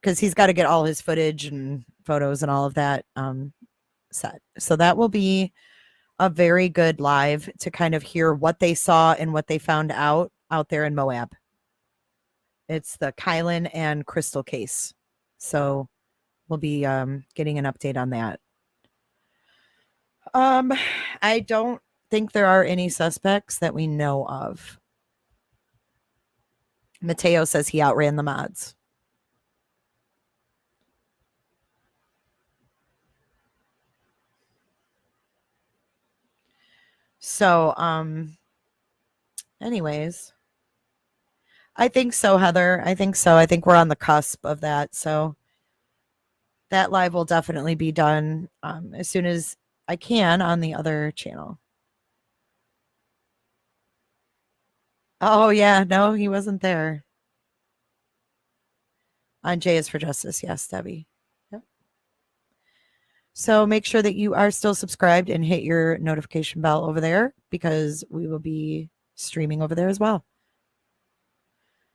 because he's got to get all his footage and photos and all of that set. So that will be a very good live to kind of hear what they saw and what they found out there in Moab. It's the Kylan and Crystal case. So we'll be getting an update on that. I don't think there are any suspects that we know of. Mateo says he outran the mods. So, anyways, I think so, Heather. I think so. I think we're on the cusp of that. So that live will definitely be done as soon as I can on the other channel. Oh, yeah. No, he wasn't there. On J is for Justice. Yes, Debbie. Yep. So make sure that you are still subscribed and hit your notification bell over there, because we will be streaming over there as well.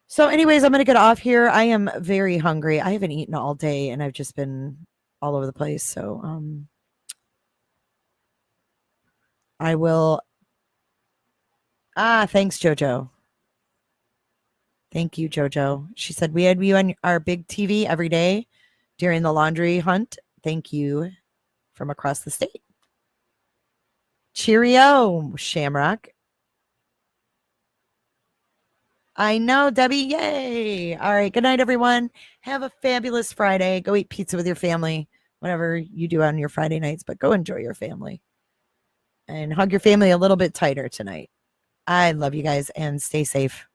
So anyways, I'm going to get off here. I am very hungry. I haven't eaten all day, and I've just been all over the place. So I will. Thanks, Jojo. Thank you, Jojo. She said we had you on our big TV every day during the laundry hunt. Thank you from across the state. Cheerio, Shamrock. I know, Debbie. Yay. All right. Good night, everyone. Have a fabulous Friday. Go eat pizza with your family, whatever you do on your Friday nights, but go enjoy your family and hug your family a little bit tighter tonight. I love you guys, and stay safe.